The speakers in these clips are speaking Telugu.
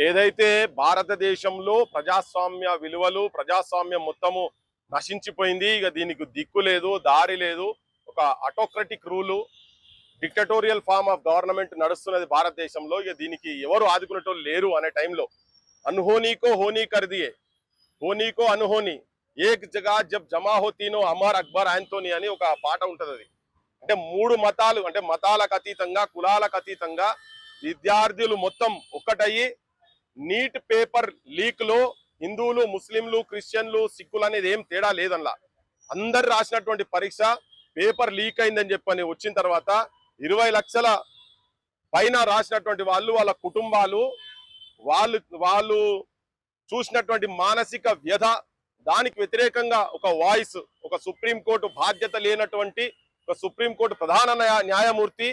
ఏదైతే భారతదేశంలో ప్రజాస్వామ్య విలువలు ప్రజాస్వామ్యం మొత్తము నశించిపోయింది. ఇక దీనికి దిక్కు లేదు, దారి లేదు. ఒక autocratic rule, dictatorial form of government నడుస్తున్నది భారతదేశంలో. ఇక దీనికి ఎవరు ఆదుకునేటోళ్ళు లేరు అనే టైంలో అన్హోనీకో హోనీ కర్దియే, హోనీకో అన్హోనీ, ఏక్ జగా జబ్ జమా హోతీనో అమర్ అక్బర్ ఆంతోనీ అని ఒక పాట ఉంటది. అది అంటే మూడు మతాలు, అంటే మతాలకు అతీతంగా, కులాలకు అతీతంగా విద్యార్థులు మొత్తం ఒక్కటయ్యి నీట్ పేపర్ లీక్ లో హిందువులు, ముస్లింలు, క్రిస్టియన్లు, సిక్కులు అనేది ఏం తేడా లేదల్లా. అందరు రాసినటువంటి పరీక్ష పేపర్ లీక్ అయిందని చెప్పని వచ్చిన తర్వాత 20 లక్షల పైన రాసినటువంటి వాళ్ళు, వాళ్ళ కుటుంబాలు, వాళ్ళు చూసినటువంటి మానసిక వ్యధ, దానికి వ్యతిరేకంగా ఒక వాయిస్, ఒక సుప్రీంకోర్టు బాధ్యత లేనటువంటి ఒక సుప్రీంకోర్టు ప్రధాన న్యాయమూర్తి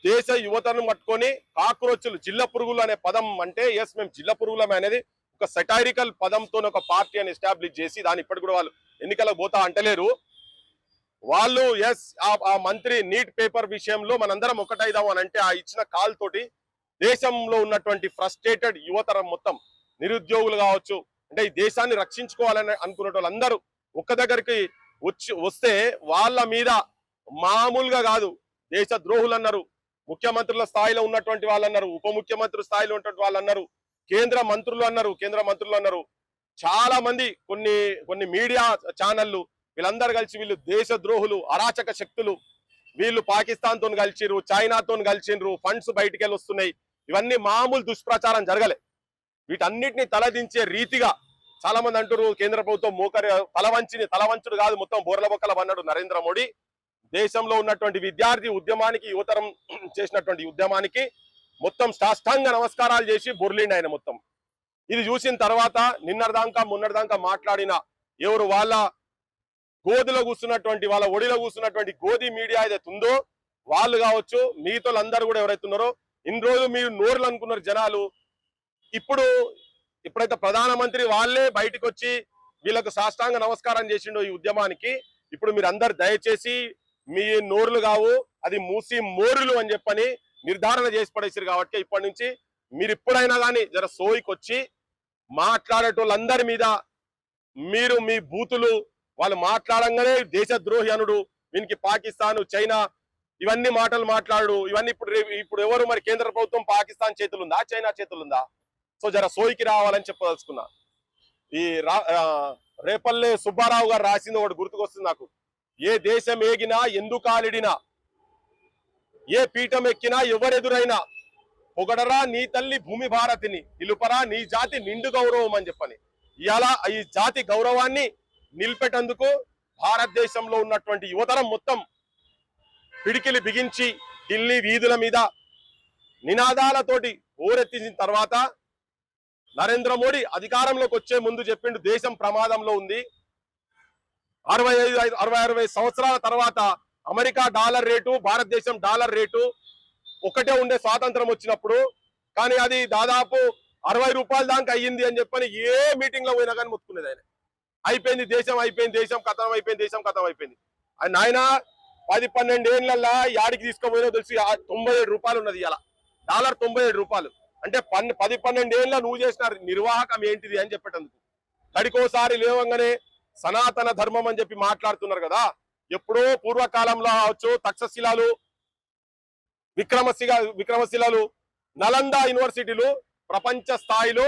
దేశ యువతను పట్టుకొని కాక్రోచ్లు, జిల్ల పురుగులు అనే పదం, అంటే ఎస్ మేము జిల్ల పురుగులమే అనేది ఒక సెటైరికల్ పదంతో ఒక పార్టీ అని ఎస్టాబ్లిష్ చేసి దాని ఇప్పటికి కూడా వాళ్ళు ఎన్నికలకు పోతా అంటలేరు. వాళ్ళు ఎస్ ఆ మంత్రి నీట్ పేపర్ విషయంలో మనందరం ఒకటైదాం అని అంటే ఆ ఇచ్చిన కాల్ తోటి దేశంలో ఉన్నటువంటి ఫ్రస్ట్రేటెడ్ యువతరం మొత్తం, నిరుద్యోగులు కావచ్చు, అంటే ఈ దేశాన్ని రక్షించుకోవాలని అనుకునే వాళ్ళందరూ ఒక్క దగ్గరికి వస్తే వాళ్ళ మీద మామూలుగా కాదు దేశ ద్రోహులు అన్నారు, ముఖ్యమంత్రుల స్థాయిలో ఉన్నటువంటి వాళ్ళు అన్నారు, ఉప ముఖ్యమంత్రి స్థాయిలో ఉన్నటువంటి వాళ్ళు అన్నారు, కేంద్ర మంత్రులు అన్నారు, చాలా మంది కొన్ని మీడియా ఛానళ్లు వీళ్ళందరూ కలిసి వీళ్ళు దేశ ద్రోహులు, అరాచక శక్తులు, వీళ్ళు పాకిస్తాన్ తో కలిసిరు, చైనాతో కలిసిండ్రు, ఫండ్స్ బయటికి వెళ్ళి వస్తున్నాయి. ఇవన్నీ మామూలు దుష్ప్రచారం జరగలే. వీటన్నిటిని తలదించే రీతిగా చాలా మంది అంటారు కేంద్ర ప్రభుత్వం తలవంచుడు కాదు, మొత్తం బోర్ల బొక్కల అన్నాడు నరేంద్ర మోడీ. దేశంలో ఉన్నటువంటి విద్యార్థి ఉద్యమానికి, యువతరం చేసినటువంటి ఉద్యమానికి మొత్తం సాష్టాంగ నమస్కారాలు చేసి బొర్లిండి ఆయన మొత్తం. ఇది చూసిన తర్వాత మొన్నటిదాకా మాట్లాడిన ఎవరు వాళ్ళ గోదిలో కూర్చున్నటువంటి, వాళ్ళ ఒడిలో కూర్చున్నటువంటి గోది మీడియా ఏదైతే ఉందో వాళ్ళు కావచ్చు, మిగతా అందరూ కూడా ఎవరైతే ఉన్నారో, ఇన్ని రోజులు మీరు నోర్లు అనుకున్నారు జనాలు, ఇప్పుడైతే ప్రధానమంత్రి వాళ్ళే బయటకు వచ్చి వీళ్ళకు సాష్టాంగ నమస్కారం చేసిండో ఈ ఉద్యమానికి, ఇప్పుడు మీరు అందరు దయచేసి మీ నోర్లు కావు, అది మూసి మోరులు అని చెప్పని నిర్ధారణ చేసి పడేసారు. కాబట్టి ఇప్పటి నుంచి మీరు ఇప్పుడైనా కానీ జర సోయికి వచ్చి మాట్లాడేటోళ్ళందరి మీద మీరు మీ బూతులు వాళ్ళు మాట్లాడంగానే దేశద్రోహి అనుడు, వీనికి పాకిస్తాన్, చైనా ఇవన్నీ మాటలు మాట్లాడు, ఇవన్నీ ఇప్పుడు ఎవరు మరి కేంద్ర ప్రభుత్వం పాకిస్తాన్ చేతులుందా, చైనా చేతులుందా? సో జర సోయికి రావాలని చెప్పదలుచుకున్నా. ఈ రేపల్లె సుబ్బారావు గారు రాసింది ఒకటి గుర్తుకొస్తుంది నాకు. ఏ దేశం ఏగినా, ఎందుకాలిడినా, ఏ పీఠం ఎక్కినా, ఎవరెదురైనా పొగడరా నీ తల్లి భూమి భారతిని, నిలుపరా నీ జాతి నిండు గౌరవం అని చెప్పని. ఇలా ఈ జాతి గౌరవాన్ని నిలిపేటందుకు భారతదేశంలో ఉన్నటువంటి యువతరం మొత్తం పిడికిలి బిగించి ఢిల్లీ వీధుల మీద నినాదాలతోటి ఓరెత్తించిన తర్వాత నరేంద్ర మోడీ అధికారంలోకి వచ్చే ముందు చెప్పిండు దేశం ప్రమాదంలో ఉంది, 60 సంవత్సరాల తర్వాత అమెరికా డాలర్ రేటు, భారతదేశం డాలర్ రేటు ఒకటే ఉండే స్వాతంత్రం వచ్చినప్పుడు, కానీ అది దాదాపు 60 రూపాయల దాకా అయ్యింది అని చెప్పని ఏ మీటింగ్ లో పోయినా కానీ మొత్తుకునేది ఆయన. అయిపోయింది దేశం, అయిపోయింది దేశం, కథం అయిపోయింది దేశం, కథం అయిపోయింది. ఆయన 10-12 ఏళ్ళ యాడికి తీసుకోపోయినా తెలిసి 97 రూపాయలు ఉన్నది ఇలా డాలర్, 97 రూపాయలు. అంటే 10-12 ఏళ్ళ నువ్వు చేసిన నిర్వాహకం ఏంటిది అని చెప్పేటందుకు. కడికోసారి లేవంగానే సనాతన ధర్మం అని చెప్పి మాట్లాడుతున్నారు కదా. ఎప్పుడో పూర్వకాలంలో కావచ్చు, తక్షశిలాలు, విక్రమశిలాలు, నలంద యూనివర్సిటీలు ప్రపంచ స్థాయిలో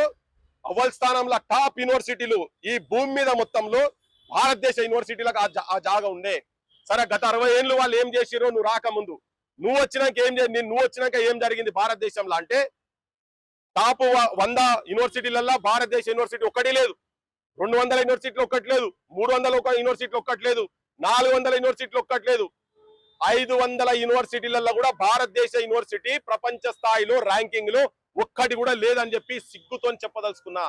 అవ్వల్ స్థానంలో టాప్ యూనివర్సిటీలు ఈ భూమి మీద మొత్తంలో భారతదేశ యూనివర్సిటీలకు ఆ జాగా ఉండే. సరే గత 60 ఏళ్ళు వాళ్ళు ఏం చేసిరో నువ్వు రాకముందు, నువ్వు వచ్చినాక ఏం జరిగింది భారతదేశంలో అంటే, టాప్ 100 యూనివర్సిటీలల్లో భారతదేశ యూనివర్సిటీ ఒక్కటి లేదు, 200 యూనివర్సిటీలు ఒక్కటి లేదు, 300 యూనివర్సిటీలు ఒక్కటి లేదు, 400 యూనివర్సిటీలు ఒక్కటి లేదు, 500 యూనివర్సిటీలలో కూడా భారతదేశ యూనివర్సిటీ ప్రపంచ స్థాయిలో ర్యాంకింగ్ లో ఒక్కటి కూడా లేదని చెప్పి సిగ్గుతో చెప్పదలుచుకున్నా.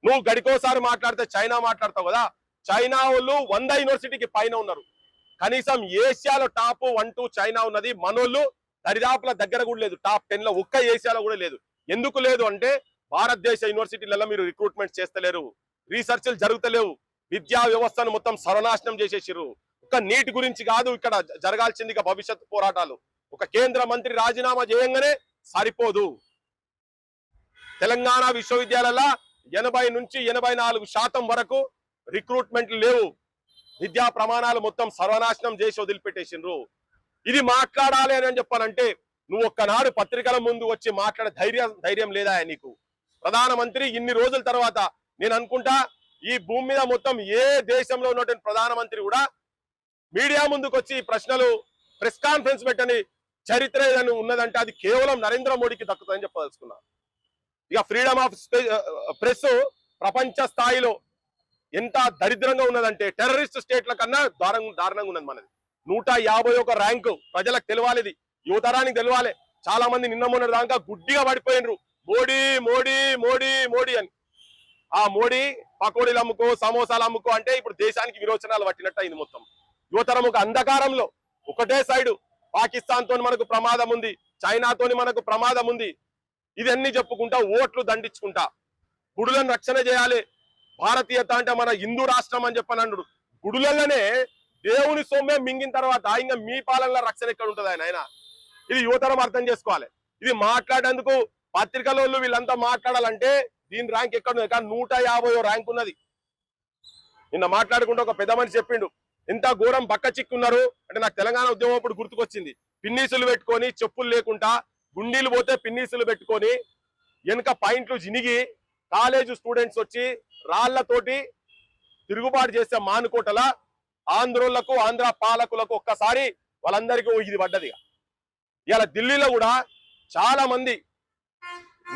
నువ్వు గడికోసారి మాట్లాడితే చైనా మాట్లాడతావు కదా, చైనా వాళ్ళు 100 యూనివర్సిటీకి పైన ఉన్నారు. కనీసం ఏషియాలో టాప్ 1-2 చైనా ఉన్నది, మనోళ్ళు దరిదాపుల దగ్గర కూడా లేదు, టాప్ 10 లో ఒక్క ఏషియాలో కూడా లేదు. ఎందుకు లేదు అంటే భారతదేశ యూనివర్సిటీలలో మీరు రిక్రూట్మెంట్ చేస్తలేరు, రీసెర్చ్లు జరుగుతలేవు, విద్యా వ్యవస్థను మొత్తం సర్వనాశనం చేసేసిర్రు. ఒక నీట్ గురించి కాదు ఇక్కడ జరగాల్సింది భవిష్యత్ పోరాటాలు. ఒక కేంద్ర మంత్రి రాజీనామా చేయంగానే సరిపోదు, తెలంగాణ విశ్వవిద్యాలయాల 80 నుంచి 84% వరకు రిక్రూట్మెంట్లు లేవు. విద్యా ప్రమాణాలు మొత్తం సర్వనాశనం చేసి వదిలిపెట్టేసిండ్రు. ఇది మాట్లాడాలి అని చెప్పానంటే నువ్వు ఒక్కనాడు పత్రికల ముందు వచ్చి మాట్లాడే ధైర్యం లేదా నీకు? ప్రధానమంత్రి ఇన్ని రోజుల తర్వాత నేను అనుకుంటా ఈ భూమి మీద మొత్తం ఏ దేశంలో ఉన్నటువంటి ప్రధానమంత్రి కూడా మీడియా ముందుకు వచ్చి ప్రశ్నలు ప్రెస్ కాన్ఫరెన్స్ పెట్టని చరిత్ర ఏదని ఉన్నదంటే అది కేవలం నరేంద్ర మోడీకి దక్కుతుందని చెప్పదలుచుకున్నా. ఇక ఫ్రీడమ్ ఆఫ్ ప్రెస్ ప్రపంచ స్థాయిలో ఎంత దరిద్రంగా ఉన్నదంటే టెర్రరిస్ట్ స్టేట్ల కన్నా దారుణంగా ఉన్నది మనది. 151 ర్యాంకు ప్రజలకు తెలవాలి, యువతరానికి తెలవాలి. చాలా మంది నిన్న మొన్న దాకా గుడ్డిగా పడిపోయినరు మోడీ మోడీ మోడీ మోడీ అని. ఆ మోడీ పకోడీలు అమ్ముకో సమోసాలు అమ్ముకో అంటే ఇప్పుడు దేశానికి విరోచనాలు పట్టినట్టు అయింది. మొత్తం యువతరం ఒక అంధకారంలో ఒకటే సైడు పాకిస్తాన్ తోని మనకు ప్రమాదం ఉంది, చైనాతోని మనకు ప్రమాదం ఉంది. ఇదన్నీ చెప్పుకుంటా ఓట్లు దండించుకుంటా గుడులను రక్షణ చేయాలి. భారతీయత అంటే మన హిందూ రాష్ట్రం అని చెప్పనన్నాడు. గుడులలోనే దేవుని సొమ్మే మింగిన తర్వాత ఇంకా మీ పాలనలో రక్షణ ఎక్కడ ఉంటుంది ఆయన? ఇది యువతరం అర్థం చేసుకోవాలి. ఇది మాట్లాడేందుకు పత్రికల వాళ్ళు వీళ్ళంతా మాట్లాడాలంటే దీని ర్యాంక్ ఎక్కడ ఉంది? కానీ 150 ర్యాంక్ ఉన్నది. నిన్న మాట్లాడుకుంటూ ఒక పెద్ద మనిషి చెప్పిండు ఎంత ఘోరం బక్క చిక్కున్నారు అంటే నాకు తెలంగాణ ఉద్యమం అప్పుడు గుర్తుకొచ్చింది. పిన్నీసులు పెట్టుకొని చెప్పులు లేకుండా గుండీలు పోతే పిన్నీసులు పెట్టుకొని వెనుక పాయింట్లు జినిగి కాలేజ్ స్టూడెంట్స్ వచ్చి రాళ్లతోటి తిరుగుబాటు చేసే మానుకోటల ఆంధ్రోళ్లకు ఆంధ్ర పాలకులకు ఒక్కసారి వాళ్ళందరికీ ఇది పడ్డది. ఇలా ఢిల్లీలో కూడా చాలా మంది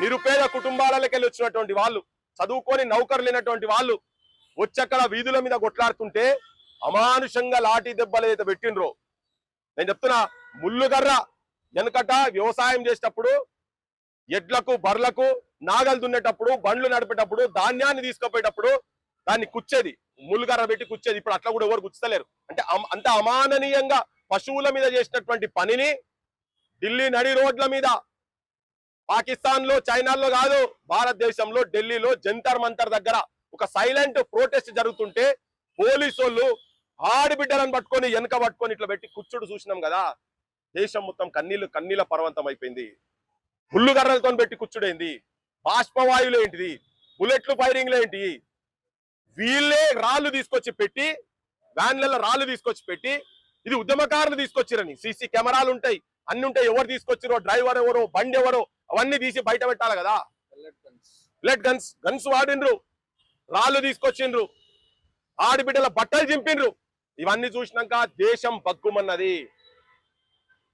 నిరుపేద కుటుంబాలకి వెళ్ళి వచ్చినటువంటి వాళ్ళు, చదువుకొని నౌకరు లేనటువంటి వాళ్ళు వచ్చక్కడ వీధుల మీద కొట్లాడుతుంటే అమానుషంగా లాఠీ దెబ్బలు అయితే పెట్టిండ్రో. నేను చెప్తున్నా, ముళ్ళుగర్ర వెనకట వ్యవసాయం చేసేటప్పుడు ఎడ్లకు బర్లకు నాగలు దున్నేటప్పుడు బండ్లు నడిపేటప్పుడు ధాన్యాన్ని తీసుకుపోయేటప్పుడు దాన్ని కుచ్చేది, ముళ్ళుగర్ర పెట్టి కుచ్చేది. ఇప్పుడు అట్లా కూడా ఎవరు గుచ్చలేరు. అంటే అంత అమాననీయంగా పశువుల మీద చేసినటువంటి పనిని ఢిల్లీ నడి రోడ్ల మీద, పాకిస్తాన్ లో చైనాలో కాదు భారతదేశంలో ఢిల్లీలో జంతర్ మంతర్ దగ్గర ఒక సైలెంట్ ప్రొటెస్ట్ జరుగుతుంటే పోలీసు వాళ్ళు ఆడబిడ్డలను పట్టుకొని వెనక పట్టుకొని ఇట్లా పెట్టి కూర్చుడు చూసినాం కదా. దేశం మొత్తం కన్నీళ్ళ పర్వంతం అయిపోయింది. ముళ్ళుగర్రలతో పెట్టి కూర్చుడైంది, బాష్పవాయువులు ఏంటిది, బుల్లెట్లు ఫైరింగ్లు ఏంటి, వీళ్ళే రాళ్లు తీసుకొచ్చి పెట్టి వ్యాన్లలో రాళ్లు తీసుకొచ్చి పెట్టి ఇది ఉద్యమకారులు తీసుకొచ్చిరని సీసీ కెమెరాలు ఉంటాయి, అన్ని ఉంటాయి. ఎవరు తీసుకొచ్చిరో, డ్రైవర్ ఎవరో, బండి ఎవరో అవన్నీ తీసి బయట పెట్టాలి కదా. బుల్లెట్ గన్స్ వాడిండ్రు, రాళ్లు తీసుకొచ్చిండ్రు, ఆడబిడ్డల బట్టలు చింపిండ్రు. ఇవన్నీ చూసినాక దేశం బగ్గుమన్నది.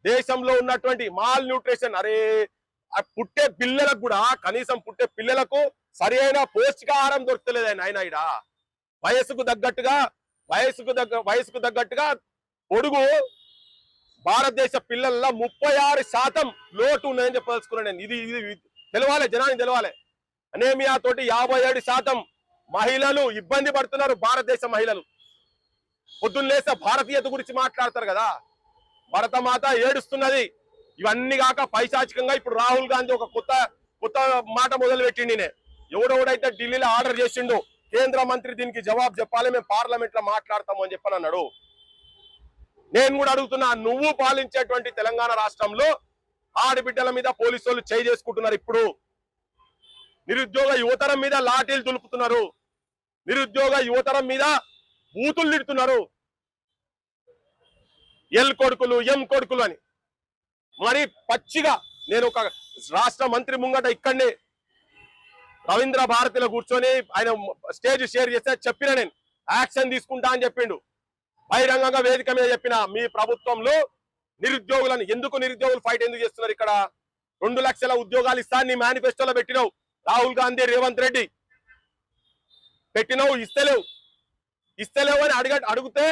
దేశంలో ఉన్నటువంటి మాల్ న్యూట్రిషన్, అరే పుట్టే పిల్లలకు కూడా కనీసం పుట్టే పిల్లలకు సరి అయిన పౌష్టికాహారం దొరకలేదు ఆయన. ఇడ వయసుకు తగ్గట్టుగా పొడుగు భారతదేశ పిల్లల్లో 36% లోటు ఉన్నాయని చెప్పదలుచుకున్నాను నేను. ఇది తెలవాలి, జనానికి తెలవాలి. అనేమియా తోటి 57% మహిళలు ఇబ్బంది పడుతున్నారు. భారతదేశ మహిళలు పొద్దున్న లేసే భారతీయత గురించి మాట్లాడతారు కదా, భరతమాత ఏడుస్తున్నది. ఇవన్నీ కాక పైశాచికంగా ఇప్పుడు రాహుల్ గాంధీ ఒక కొత్త మాట మొదలు పెట్టిండి. ఎవడెవడైతే ఢిల్లీలో ఆర్డర్ చేసిండు కేంద్ర మంత్రి దీనికి జవాబు చెప్పాలి, మేము పార్లమెంట్ లో మాట్లాడతాము అని చెప్పని అన్నాడు. నేను కూడా అడుగుతున్నా, నువ్వు పాలించేటువంటి తెలంగాణ రాష్ట్రంలో ఆడబిడ్డల మీద పోలీసు వాళ్ళు చేయి చేసుకుంటున్నారు. ఇప్పుడు నిరుద్యోగ యువతరం మీద లాఠీలు దులుపుతున్నారు, నిరుద్యోగ యువతరం మీద బూతులు తిడుతున్నారు, ఎల్ కొడుకులు ఎం కొడుకులు అని. మరి పచ్చిగా నేను ఒక రాష్ట్ర మంత్రి ముంగట ఇక్కడనే రవీంద్ర భారతిలో కూర్చొని ఆయన స్టేజ్ షేర్ చేస్తే చెప్పిన, నేను యాక్షన్ తీసుకుంటా అని చెప్పిండు. బహిరంగంగా వేదిక మీద చెప్పిన, మీ ప్రభుత్వంలో నిరుద్యోగులను నిరుద్యోగులు ఫైట్ ఎందుకు చేస్తున్నారు? ఇక్కడ 2 లక్షల ఉద్యోగాలు ఇస్తా నీ మేనిఫెస్టోలో పెట్టినావు. రాహుల్ గాంధీ, రేవంత్ రెడ్డి పెట్టినావు, ఇస్తలేవు అని అడిగితే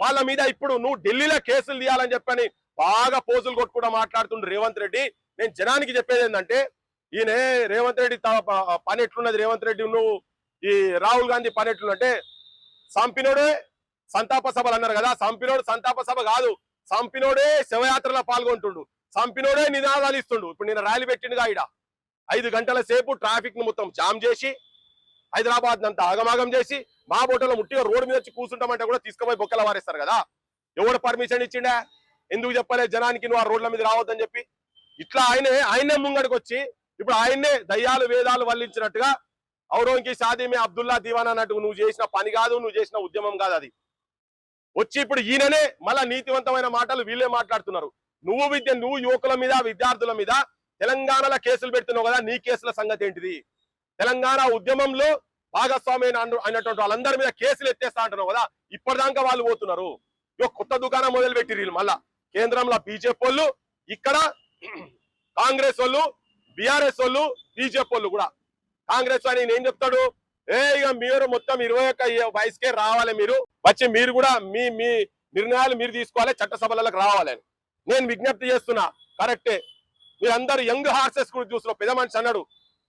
వాళ్ళ మీద ఇప్పుడు నువ్వు ఢిల్లీలో కేసులు తీయాలని చెప్పని బాగా పోజులు కొట్టుకుంటూ మాట్లాడుతుండ్రు రేవంత్ రెడ్డి. నేను జనానికి చెప్పేది ఏంటంటే, ఈయన రేవంత్ రెడ్డి పని ఎట్లున్నది, రేవంత్ రెడ్డి నువ్వు ఈ రాహుల్ గాంధీ పని ఎట్లుందంటే, సంపినోడే సంతాప సభలు అన్నారు కదా, సంపినోడు సంతాప సభ కాదు, సంపినోడే శవయాత్రలో పాల్గొంటుండు, సంపినోడే నినాదాలు ఇస్తుండు. ఇప్పుడు నేను ర్యాలీ పెట్టిండుగా, ఈడ 5 గంటల సేపు ట్రాఫిక్ ను మొత్తం జామ్ చేసి హైదరాబాద్ అంతా ఆగమాగం చేసి మా బోటలో ముట్టిగా రోడ్డు మీద వచ్చి కూర్చుంటామంటే కూడా తీసుకుపోయి బొక్కల వారేస్తారు కదా. ఎవడు పర్మిషన్ ఇచ్చిండా? ఎందుకు చెప్పలేదు జనానికి నువ్వు ఆ రోడ్ల మీద రావద్దని చెప్పి? ఇట్లా ఆయనే ముంగడికి వచ్చి ఇప్పుడు ఆయన్నే దయ్యాలు వేదాలు వల్లించినట్టుగా ఔరంకి షాదీమే అబ్దుల్లా దివాన్ అన్నట్టు నువ్వు చేసిన పని కాదు, నువ్వు చేసిన ఉద్యమం కాదు అది. వచ్చి ఇప్పుడు ఈయననే మళ్ళా నీతివంతమైన మాటలు వీళ్ళే మాట్లాడుతున్నారు. నువ్వు యువకుల మీద విద్యార్థుల మీద తెలంగాణలో కేసులు పెడుతున్నావు కదా, నీ కేసుల సంగతి ఏంటిది? తెలంగాణ ఉద్యమంలో భాగస్వామి అయినటువంటి వాళ్ళందరి మీద కేసులు ఎత్తేస్తా అంటున్నావు కదా, ఇప్పటిదాకా వాళ్ళు పోతున్నారు. కొత్త దుకాణం మొదలు పెట్టిరు మళ్ళా. కేంద్రంలో బీజేపీ వాళ్ళు, ఇక్కడ కాంగ్రెస్ వాళ్ళు, బీఆర్ఎస్ వాళ్ళు, బీజేపీ వాళ్ళు కూడా. కాంగ్రెస్ అని ఏం చెప్తాడు, ఇక మీరు మొత్తం 21 వయసుకే రావాలి, మీరు వచ్చి మీరు కూడా మీ మీ నిర్ణయాలు మీరు తీసుకోవాలి, చట్టసభలకు రావాలని నేను విజ్ఞప్తి చేస్తున్నా. కరెక్టే, మీరందరూ యంగ్ హార్సెస్ కూడా చూస్తున్నారు. పెద్ద మనిషి అన్నాడు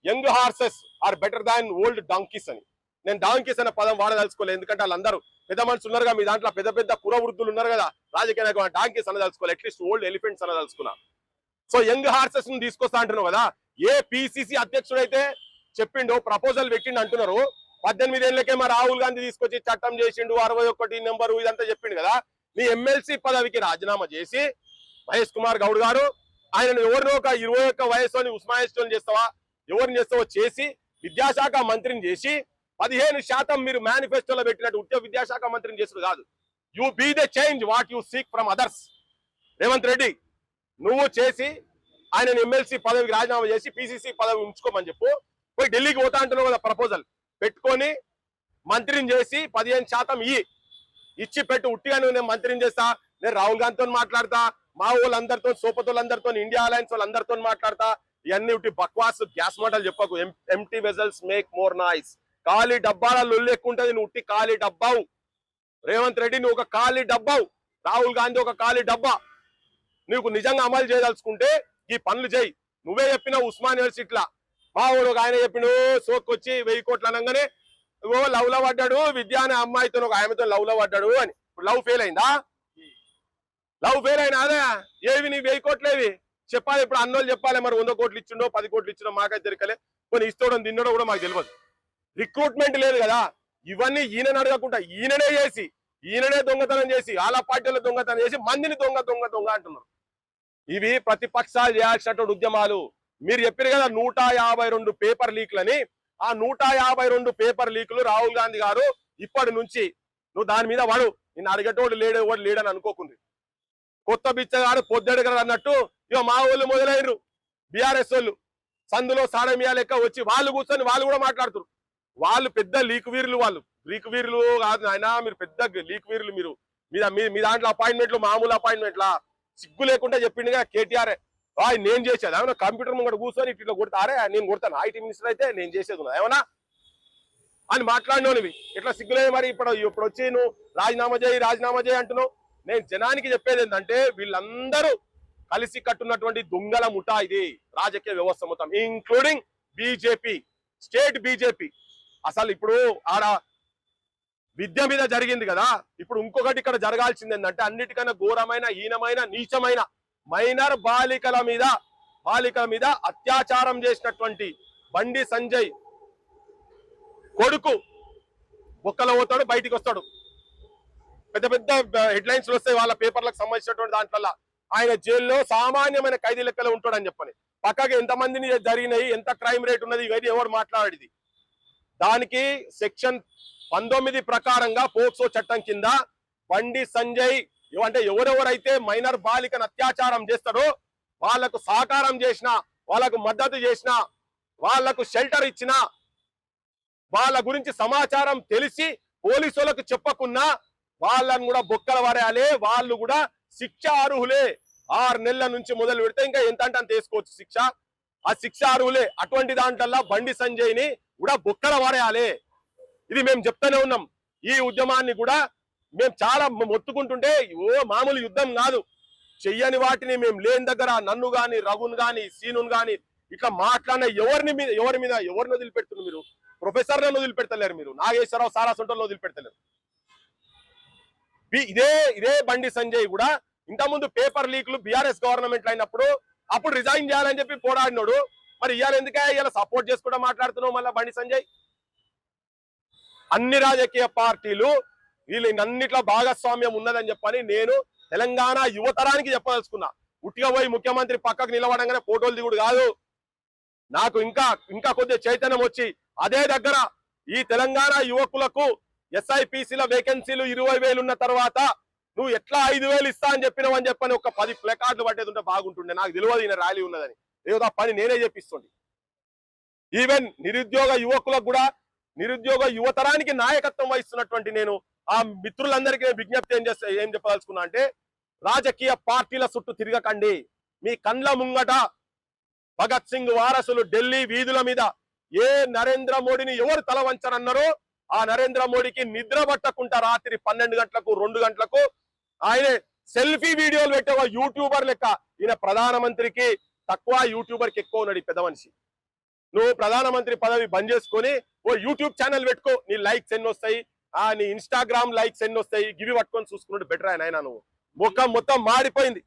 young horses are better than old donkeys అని. నేను డాంకీస్ అనే పదం వాడదలుచుకోలేదు, ఎందుకంటే వాళ్ళందరూ పెద్ద మనుషులు ఉన్నారుగా, మీ దాంట్లో పెద్ద పెద్ద కుర వృద్ధులు ఉన్నారు కదా, రాజకీయ నాయకులు, డాంకీస్ అనదలుచుకోవాలి, అట్లీస్ట్ ఓల్డ్ ఎలిఫెంట్స్ అనదలుచుకున్నా. సో యంగ్ హార్సెస్ ను తీసుకొస్తా అంటున్నావు కదా, ఏ పిసిసి అధ్యక్షుడు అయితే చెప్పిండు, ప్రపోజల్ పెట్టిండు అంటున్నారు. 18 ఏళ్ళకే మా రాహుల్ గాంధీ తీసుకొచ్చి చట్టం చేసిండు, 61 నెంబరు ఇదంతా చెప్పిండు కదా. నీ ఎమ్మెల్సీ పదవికి రాజీనామా చేసి మహేష్ కుమార్ గౌడ్ గారు ఆయన ఎవరినో ఒక 21 వయసుని ఉస్మాయిస్టోన్ చేస్తావా, ఎవరిని చేస్తావో చేసి విద్యాశాఖ మంత్రిని చేసి 15% మీరు మేనిఫెస్టోలో పెట్టినట్టు ఉద్యోగ విద్యాశాఖ మంత్రిని చేసుడు కాదు. You be the change what you seek from others. Revanth Reddy నువ్వు చేసి ఆయన ఎమ్మెల్సీ పదవికి రాజీనామా చేసి పిసిసి పదవి ఉంచుకోమని చెప్పు. పోయి ఢిల్లీకి పోతా అంటున్నావు కదా, ప్రపోజల్ పెట్టుకొని మంత్రిని చేసి 15% ఇచ్చి పెట్టు. ఉట్టిగా నేను మంత్రిని చేస్తా, నేను రాహుల్ గాంధీతో మాట్లాడతా, మా వాళ్ళందరితో, సోపతులందరితో, ఇండియా అలయన్స్ వాళ్ళందరితో మాట్లాడతా. ఇవన్నీ ఉట్టి బక్వాస్ గ్యాస్ మాటలు చెప్పకు. Empty vessels make more noise. ఖాళీ డబ్బాల లొల్లు ఎక్కువ ఉంటది, నువ్వు ఉట్టి ఖాళీ డబ్బావు. రేవంత్ రెడ్డి నువ్వు ఒక ఖాళీ డబ్బావు, రాహుల్ గాంధీ ఒక ఖాళీ డబ్బా. నీకు నిజంగా అమలు చేయదలుచుకుంటే ఈ పనులు చేయి. నువ్వే చెప్పిన ఉస్మాన్ యూనివర్సిటీలా మా వాడు ఆయన చెప్పిండు, సోక్కొచ్చి 1000 కోట్లు అనగానే లవ్ లో పడ్డాడు, విద్యా అనే అమ్మాయితో ఒక ఆయనతో లవ్ లో పడ్డాడు అని. ఇప్పుడు లవ్ ఫెయిల్ అయిందా? లవ్ ఫెయిల్ అయినా అదే ఏవి నీ 1000 కోట్లేవి చెప్పాలి. ఇప్పుడు అన్నోళ్ళు చెప్పాలి, మరి 100 కోట్లు ఇచ్చిండో 10 కోట్లు ఇచ్చిండో మాకైతే తెలియలే, కొన్ని ఇస్తోడం తిన్నడో కూడా మాకు తెలియదు. రిక్రూట్మెంట్ లేదు కదా, ఇవన్నీ ఈయనని అడగకుండా ఈయననే చేసి, ఈయననే దొంగతనం చేసి, ఆలా పార్టీలో దొంగతనం చేసి మందిని దొంగ దొంగ దొంగ అంటున్నారు. ఇవి ప్రతిపక్షాలు చేయాల్సినటువంటి ఉద్యమాలు. మీరు చెప్పారు కదా 152 పేపర్ లీక్లని. ఆ 152 పేపర్ లీకులు రాహుల్ గాంధీ గారు ఇప్పటి నుంచి నువ్వు దాని మీద వాడు నిన్ను అడిగేటోడు లేడని అనుకోకుంది. కొత్త బిచ్చగాడు పొద్దెడగరు అన్నట్టు ఇక మా వాళ్ళు మొదలైనరు. బీఆర్ఎస్ వాళ్ళు సందులో సాడమియా లెక్క వచ్చి వాళ్ళు కూర్చొని వాళ్ళు కూడా మాట్లాడుతారు. వాళ్ళు పెద్ద లీక్ వీరులు, వాళ్ళు లీక్ వీరులు కాదు ఆయన, మీరు పెద్ద లీక్ వీరులు. మీరు మీ దాంట్లో అపాయింట్మెంట్లు మామూలు అపాయింట్మెంట్లా సిగ్గు లేకుండా చెప్పిండుగా కేటీఆర్. నేను చేసేది ఏమన్నా కంప్యూటర్ ముంగట కూర్చొని ఇట్లా కొడతారే, నేను కొడతాను, ఐటీ మినిస్టర్ అయితే నేను చేసేది ఉన్నా ఏమన్నా అని మాట్లాడినోనివి. ఇట్లా సిగ్గులేదు. మరి ఇప్పుడు వచ్చి నువ్వు రాజీనామా చేయి అంటున్నావు. నేను జనానికి చెప్పేది ఏంటంటే, వీళ్ళందరూ కలిసి కట్టున్నటువంటి దొంగల ముఠా ఇది, రాజకీయ వ్యవస్థ మొత్తం, ఇంక్లూడింగ్ బీజేపీ, స్టేట్ బీజేపీ. అసలు ఇప్పుడు ఆడ విద్య మీద జరిగింది కదా, ఇప్పుడు ఇంకొకటి ఇక్కడ జరగాల్సింది ఏంటంటే, అన్నిటికన్నా ఘోరమైన, హీనమైన, నీచమైన మైనర్ బాలికల మీద అత్యాచారం చేసినటువంటి బండి సంజయ్ కొడుకు బొక్కలో పోతాడు, బయటికి వస్తాడు. పెద్ద పెద్ద హెడ్లైన్స్ వస్తాయి వాళ్ళ పేపర్లకు సంబంధించినటువంటి దాంట్లో. ఆయన జైల్లో సామాన్యమైన ఖైదీ లెక్కలో ఉంటాడని చెప్పని. పక్కకి ఎంతమందిని జరిగినాయి, ఎంత క్రైమ్ రేట్ ఉన్నది, ఇవన్నీ ఎవరు మాట్లాడేది. దానికి సెక్షన్ 19 ప్రకారంగా పోక్సో చట్టం కింద బండి సంజయ్ అంటే ఎవరెవరైతే మైనర్ బాలికను అత్యాచారం చేస్తాడో వాళ్లకు సహకారం చేసిన, వాళ్ళకు మద్దతు చేసిన, వాళ్లకు షెల్టర్ ఇచ్చిన, వాళ్ళ గురించి సమాచారం తెలిసి పోలీసులకు చెప్పకున్నా వాళ్ళని కూడా బొక్కల వరేయాలి. వాళ్ళు కూడా శిక్ష అర్హులే. 6 నెలల నుంచి మొదలు పెడితే ఇంకా ఎంత అంటే అంత వేసుకోవచ్చు శిక్ష. ఆ శిక్ష అర్హులే. అటువంటి దాంట్లో బండి సంజయ్ ని కూడా బొక్కల వరేయాలి. ఇది మేము చెప్తూనే ఉన్నాం. ఈ ఉద్యమాన్ని కూడా మేము చాలా మొత్తుకుంటుంటే మామూలు యుద్ధం కాదు. చెయ్యని వాటిని మేము లేని దగ్గర నన్ను గాని, రఘున్ గాని, సీనున్ గాని ఇట్లా మాట్లాడిన ఎవరిని వదిలిపెడుతున్నారు మీరు? ప్రొఫెసర్లను వదిలిపెడతలేరు మీరు, నాగేశ్వరరావు సారాసొంటలను వదిలిపెడతలేరు. ఇదే బండి సంజయ్ కూడా ఇంతకుముందు పేపర్ లీక్లు బీఆర్ఎస్ గవర్నమెంట్ అయినప్పుడు అప్పుడు రిజైన్ చేయాలని చెప్పి పోరాడినోడు. మరి ఇవాళ ఎందుకే ఇలా సపోర్ట్ చేసుకుంటూ మాట్లాడుతున్నావు మళ్ళీ బండి సంజయ్? అన్ని రాజకీయ పార్టీలు వీళ్ళన్నిట్లో భాగస్వామ్యం ఉన్నదని చెప్పని నేను తెలంగాణ యువతరానికి చెప్పదలుచుకున్నా. ఉట్టిగా పోయి ముఖ్యమంత్రి పక్కకు నిలబడంగానే ఫోటోలు దిగుడు కాదు. నాకు ఇంకా కొద్దిగా చైతన్యం వచ్చి అదే దగ్గర ఈ తెలంగాణ యువకులకు ఎస్ఐపిసిల వేకెన్సీలు 20,000 ఉన్న తర్వాత నువ్వు ఎట్లా 5,000 ఇస్తా అని చెప్పని ఒక 10 ప్లకార్డులు పట్టేది ఉంటే బాగుంటుండే. నాకు తెలియదు ఈయన ర్యాలీ ఉన్నదని, ఏదో ఆ పని నేనే చెప్పిస్తుండే. ఈవెన్ నిరుద్యోగ యువకులకు కూడా, నిరుద్యోగ యువతరానికి నాయకత్వం వహిస్తున్నటువంటి నేను ఆ మిత్రులందరికీ విజ్ఞప్తి ఏం చెప్పదలుచుకున్నా అంటే, రాజకీయ పార్టీల చుట్టూ తిరగకండి. మీ కండ్ల ముంగట భగత్ సింగ్ వారసులు ఢిల్లీ వీధుల మీద ఏ నరేంద్ర మోడీని ఎవరు తల వంచరన్నారో ఆ నరేంద్ర మోడీకి నిద్ర పట్టకుండా రాత్రి 12 గంటలకు 2 గంటలకు ఆయనే సెల్ఫీ వీడియోలు పెట్టే ఒక యూట్యూబర్ లెక్క. ఈయన ప్రధానమంత్రికి తక్కువ, యూట్యూబర్ కి ఎక్కువ ఉన్నాడు పెద్ద మనిషి. నువ్వు ప్రధానమంత్రి పదవి బంద్ చేసుకొని ఓ యూట్యూబ్ ఛానల్ పెట్టుకో, నీ లైక్స్ ఎన్ని వస్తాయి, నీ ఇన్స్టాగ్రామ్ లైక్స్ ఎన్ని వస్తాయి, గివి పట్టుకొని చూసుకున్నాడు బెటర్ ఆయన. నువ్వు ముఖం మొత్తం మాడిపోయింది.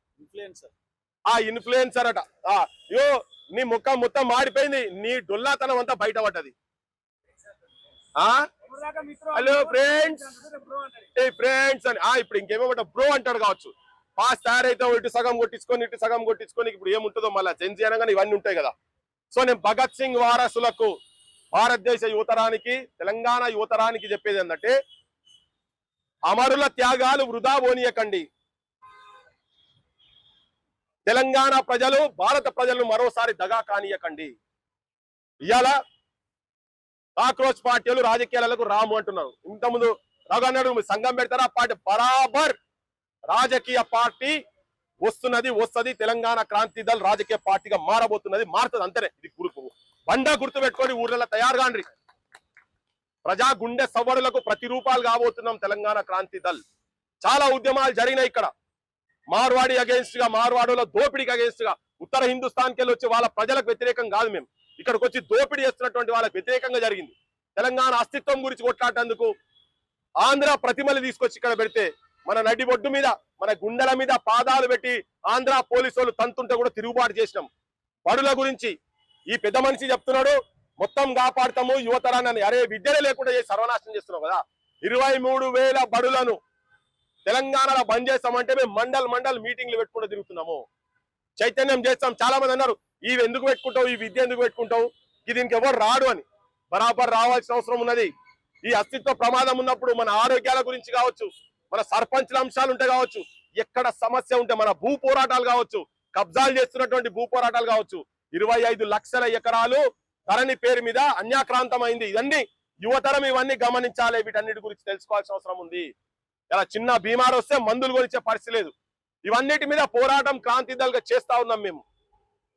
ఇన్ఫ్లుయెన్సర్ అట. నీ ముఖం మొత్తం మాడిపోయింది, నీ డొల్లాతనం అంతా బయటపడ్డది. హలో ఫ్రెండ్స్, ఫ్రెండ్స్ అని ఇప్పుడు ఇంకేమో బ్రో అంటాడు కావచ్చు. ఫాస్ట్ తయారైతే ఇటు సగం కొట్టించుకొని ఇప్పుడు ఏముంటుందో మళ్ళీ జెన్సీ అనగానే ఇవన్నీ ఉంటాయి కదా. సో నేను భగత్ సింగ్ వారసులకు, భారతదేశ యువతరానికి, తెలంగాణ యువతరానికి చెప్పేది ఏంటంటే, అమరుల త్యాగాలు వృధా పోనీయకండి. తెలంగాణ ప్రజలు, భారత ప్రజలను మరోసారి దగా కానీయకండి. ఇవాళ కాక్రోచ్ పార్టీలు రాజకీయాలకు రాము అంటున్నారు. ఇంతకుముందు రఘు అన్నాడు సంఘం పెడతారా పార్టీ, బరాబర్ రాజకీయ పార్టీ వస్తుంది. తెలంగాణ క్రాంతి దళ్ రాజకీయ పార్టీగా మారబోతున్నది, మారుతుంది అంతనే. ఇది బండ గుర్తు పెట్టుకొని ఊర్లలో తయారు కాండ్రి. ప్రజా గుండె సవరులకు ప్రతిరూపాలు కాబోతున్నాం తెలంగాణ క్రాంతి దళ్. చాలా ఉద్యమాలు జరిగినాయి ఇక్కడ. మార్వాడి అగేన్స్ట్ గా, మార్వాడుల దోపిడీకి అగేన్స్ట్ గా, ఉత్తర హిందుస్థాన్కి వెళ్ళి వచ్చి వాళ్ళ ప్రజలకు వ్యతిరేకం కాదు, మేము ఇక్కడికి వచ్చి దోపిడీ చేస్తున్నటువంటి వాళ్ళకి వ్యతిరేకంగా జరిగింది. తెలంగాణ అస్తిత్వం గురించి కొట్లాడేందుకు ఆంధ్ర ప్రతిమలు తీసుకొచ్చి ఇక్కడ పెడితే మన నడి ఒడ్డు మీద, మన గుండెల మీద పాదాలు పెట్టి ఆంధ్ర పోలీసు వాళ్ళు తంతుంటే కూడా తిరుగుబాటు చేసినాం. బడుల గురించి ఈ పెద్ద మనిషి చెప్తున్నాడు, మొత్తం కాపాడతాము యువతరాన్ని. అరే విద్యనే లేకుండా చేసి సర్వనాశనం చేస్తున్నావు కదా. 23,000 బడులను తెలంగాణలో బంద్ చేస్తామంటే మేము మండల్ మీటింగ్లు పెట్టుకుంటూ తిరుగుతున్నాము, చైతన్యం చేస్తాం. చాలా మంది అన్నారు, ఇవి ఎందుకు పెట్టుకుంటావు, ఈ విద్య ఎందుకు పెట్టుకుంటావు, దీనికి ఎవరు రాడు అని. బరాబర్ రావాల్సిన అవసరం ఉన్నది. ఈ అస్తిత్వ ప్రమాదం ఉన్నప్పుడు మన ఆరోగ్యాల గురించి కావచ్చు, మన సర్పంచ్ల అంశాలు ఉంటే కావచ్చు, ఎక్కడ సమస్య ఉంటే మన భూ పోరాటాలు కావచ్చు, కబ్జాలు చేస్తున్నటువంటి భూ పోరాటాలు కావచ్చు, 25 లక్షల ఎకరాలు ధరణి పేరు మీద అన్యాక్రాంతమైంది. ఇవన్నీ యువతరం ఇవన్నీ గమనించాలి, వీటన్నిటి గురించి తెలుసుకోవాల్సిన అవసరం ఉంది. ఇలా చిన్న బీమారు వస్తే మందులు కొనిచ్చే పరిస్థితి లేదు. ఇవన్నిటి మీద పోరాటం క్రాంతి దళగా చేస్తా ఉన్నాం మేము.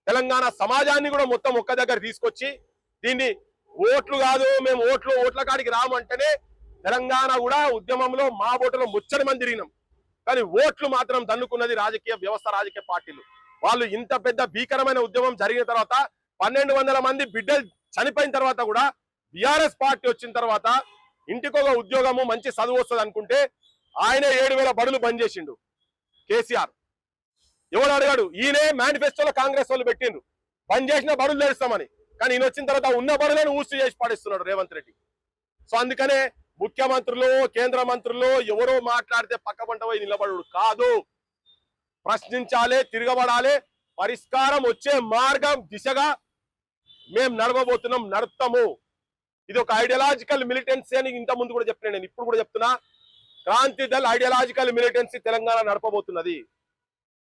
తెలంగాణ సమాజాన్ని కూడా మొత్తం ఒక్క దగ్గర తీసుకొచ్చి దీన్ని ఓట్లు కాదు, మేము ఓట్ల కాడికి రామంటేనే తెలంగాణ కూడా ఉద్యమంలో మా ఓటులో ముచ్చని మంది తిరిగినాం. కానీ ఓట్లు మాత్రం దన్నుకున్నది రాజకీయ వ్యవస్థ, రాజకీయ పార్టీలు. వాళ్ళు ఇంత పెద్ద భీకరమైన ఉద్యమం జరిగిన తర్వాత 1,200 మంది బిడ్డలు చనిపోయిన తర్వాత కూడా బీఆర్ఎస్ పార్టీ వచ్చిన తర్వాత ఇంటికొక ఉద్యోగము, మంచి చదువు వస్తుంది అనుకుంటే ఆయనే 7,000 బడులు బంద్ చేసిండు కేసీఆర్. ఎవరు అడిగాడు? ఈయనే మేనిఫెస్టోలో కాంగ్రెస్ వాళ్ళు పెట్టిండ్రు బంద్ చేసిన బడులు తెరుస్తామని. కానీ ఈయన వచ్చిన తర్వాత ఉన్న బడులను ఊసి చేసి పాటిస్తున్నాడు రేవంత్ రెడ్డి. సో అందుకనే ముఖ్యమంత్రులు, కేంద్ర మంత్రులు ఎవరో మాట్లాడితే పక్కబంట పోయి నిలబడు కాదు, ప్రశ్నించాలి, తిరగబడాలి. పరిష్కారం వచ్చే మార్గం దిశగా మేము నడవబోతున్నాం, నడుపుతాము. ఇది ఒక ఐడియాలజికల్ మిలిటెన్సీ అని ఇంత ముందు కూడా చెప్పిన, నేను ఇప్పుడు కూడా చెప్తున్నా. క్రాంతి దళ్ ఐడియాలజికల్ మిలిటెన్సీ తెలంగాణ నడపబోతున్నది.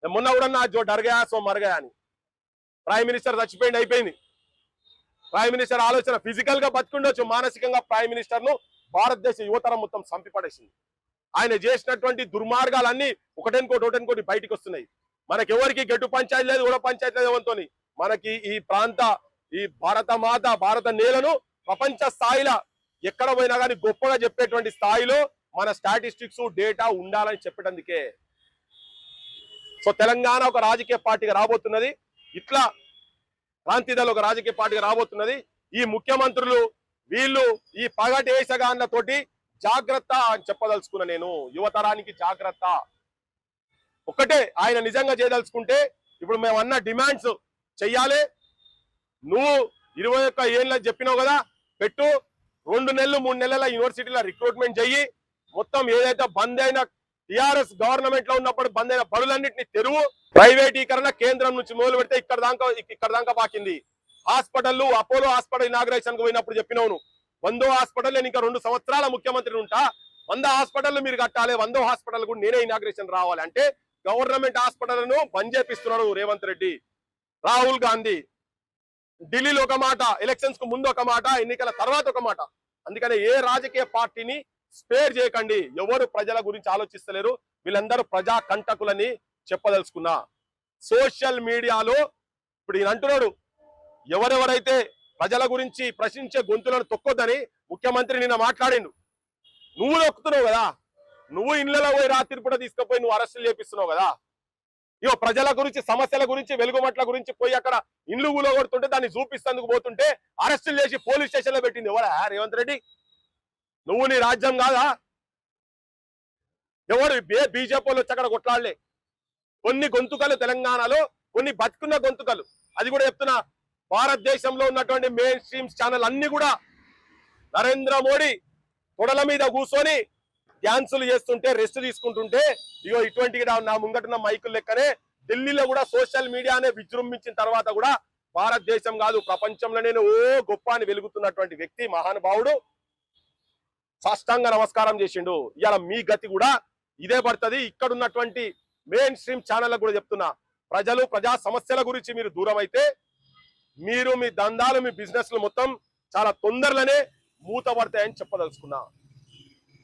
మొన్న కూడా నా జో డర్గా సో మరగా అని ప్రైమ్ మినిస్టర్ చచ్చిపోయింది, అయిపోయింది. ప్రైమ్ మినిస్టర్ ఆలోచన ఫిజికల్ గా బతికుండొచ్చు, మానసికంగా ప్రైమ్ మినిస్టర్ ను భారతదేశ యువతరం మొత్తం చంపిపడేసింది. ఆయన చేసినటువంటి దుర్మార్గాలన్నీ ఒకటెనుకోటి బయటికి వస్తున్నాయి. మనకెవరికి గెట్టు పంచాయతీ లేదు, ఊడ పంచాయతీ లేదు ఎవరితో. మనకి ఈ ప్రాంత, ఈ భారత మాత, భారత నేలను ప్రపంచ స్థాయిలో ఎక్కడ పోయినా కానీ గొప్పగా చెప్పేటువంటి స్థాయిలో మన స్టాటిస్టిక్స్ డేటా ఉండాలని చెప్పేటందుకే. సో తెలంగాణ ఒక రాజకీయ పార్టీగా రాబోతున్నది, ఇట్లా క్రాంతి దళ్ ఒక రాజకీయ పార్టీగా రాబోతున్నది. ఈ ముఖ్యమంత్రులు వీళ్ళు ఈ పగటి వేసగాన్లతోటి జాగ్రత్త అని చెప్పదలుచుకున్నా నేను. యువతరానికి జాగ్రత్త ఒక్కటే ఆయన నిజంగా చేయదలుచుకుంటే ఇప్పుడు మేము అన్న డిమాండ్స్ చెయ్యాలి. నువ్వు 21 ఏళ్ళ చెప్పినావు కదా, పెట్టు. 2 నెలలు 3 నెలల యూనివర్సిటీలో రిక్రూట్మెంట్ చెయ్యి. మొత్తం ఏదైతే బంద్ అయిన టిఆర్ఎస్ గవర్నమెంట్ లో ఉన్నప్పుడు బంద్ అయిన బడులన్నింటినీ తెరువు. ప్రైవేటీకరణ కేంద్రం నుంచి మొదలు పెడితే ఇక్కడ దాకా బాకింది. హాస్పిటల్ అపోలో హాస్పిటల్ ఇనాగ్రేషన్ కు పోయినప్పుడు చెప్పినావు నువ్వు 100వ హాస్పిటల్ నేను ఇంకా 2 సంవత్సరాల ముఖ్యమంత్రి ఉంటా, 100 హాస్పిటల్ మీరు కట్టాలి, 100వ హాస్పిటల్ కూడా నేనే ఇనాగ్రేషన్ రావాలి అంటే గవర్నమెంట్ హాస్పిటల్ను బంద్ చేపిస్తున్నాడు రేవంత్ రెడ్డి. రాహుల్ గాంధీ ఢిల్లీలో ఒక మాట, ఎలక్షన్స్ కు ముందు ఒక మాట, ఎన్నికల తర్వాత ఒక మాట. అందుకని ఏ రాజకీయ పార్టీని స్పేర్ చేయకండి. ఎవరు ప్రజల గురించి ఆలోచిస్తలేరు, వీళ్ళందరూ ప్రజా కంటకులని చెప్పదలుచుకున్నా. సోషల్ మీడియాలో ఇప్పుడు ఈయన అంటున్నాడు ఎవరెవరైతే ప్రజల గురించి ప్రశ్నించే గొంతులను తొక్కొద్దని ముఖ్యమంత్రి నిన్న మాట్లాడిండు. నువ్వు తొక్కుతున్నావు కదా, నువ్వు ఇళ్లలో పోయి రాత్రి పూట తీసుకుపోయి నువ్వు అరెస్టులు చేపిస్తున్నావు కదా. ఇగో ప్రజల గురించి, సమస్యల గురించి, వెలుగుమట్ల గురించి పోయి అక్కడ ఇండ్లు కూలగొడుతుంటే దాన్ని చూపిస్తేందుకు పోతుంటే అరెస్టులు చేసి పోలీస్ స్టేషన్ లో పెట్టింది ఎవరా? రేవంత్ రెడ్డి. నువ్వు నీ రాజ్యం కాదా? ఎవడు బీజేపీ వాళ్ళు వచ్చి అక్కడ కొట్లాడలే. కొన్ని గొంతుకలు తెలంగాణలో, కొన్ని బతుకున్న గొంతుకలు. అది కూడా చెప్తున్నా, భారతదేశంలో ఉన్నటువంటి మెయిన్ స్ట్రీమ్స్ ఛానల్ అన్ని కూడా నరేంద్ర మోడీ తొడల మీద కూర్చొని డ్యాన్సులు చేస్తుంటే, రెస్ట్ తీసుకుంటుంటే, ఇగో ఇటువంటి నా ముంగటున్న మైకులు లెక్కనే ఢిల్లీలో కూడా సోషల్ మీడియానే విజృంభించిన తర్వాత కూడా భారతదేశం కాదు ప్రపంచంలోనే ఓ గొప్ప అని వెలుగుతున్నటువంటి వ్యక్తి మహానుభావుడు సాష్టాంగ నమస్కారం చేసిండు. ఇవాళ మీ గతి కూడా ఇదే పడుతుంది. ఇక్కడ ఉన్నటువంటి మెయిన్ స్ట్రీమ్ ఛానళ్ళకు కూడా చెప్తున్నా, ప్రజలు ప్రజా సమస్యల గురించి మీరు దూరం అయితే మీరు మీ దందాలు, మీ బిజినెస్లు మొత్తం చాలా తొందరలోనే మూతపడతాయని చెప్పదలుచుకున్నా.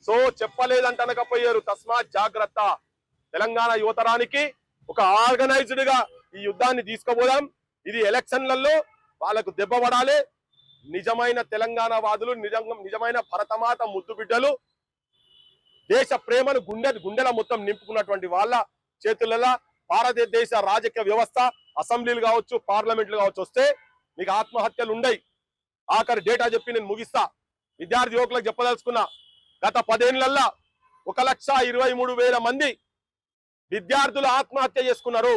సో చెప్పలేదంటే అనకపోయారు, తస్మాత్ జాగ్రత్త. తెలంగాణ యువతరానికి ఒక ఆర్గనైజ్డ్ గా ఈ యుద్ధాన్ని తీసుకుపోదాం. ఇది ఎలక్షన్లలో వాళ్ళకు దెబ్బ పడాలి. నిజమైన తెలంగాణ వాదులు, నిజమైన భరతమాత ముద్దు బిడ్డలు, దేశ ప్రేమను గుండెల మొత్తం నింపుకున్నటువంటి వాళ్ళ చేతులలో భారతదేశ రాజకీయ వ్యవస్థ, అసెంబ్లీలు కావచ్చు, పార్లమెంట్లు కావచ్చు వస్తే మీకు ఆత్మహత్యలు ఉండయి. ఆఖరి డేటా చెప్పి నేను ముగిస్తా. విద్యార్థి యువకులకు చెప్పదలుచుకున్నా, గత 10 ఏళ్లలో 1,23,000 మంది విద్యార్థులు ఆత్మహత్య చేసుకున్నారు.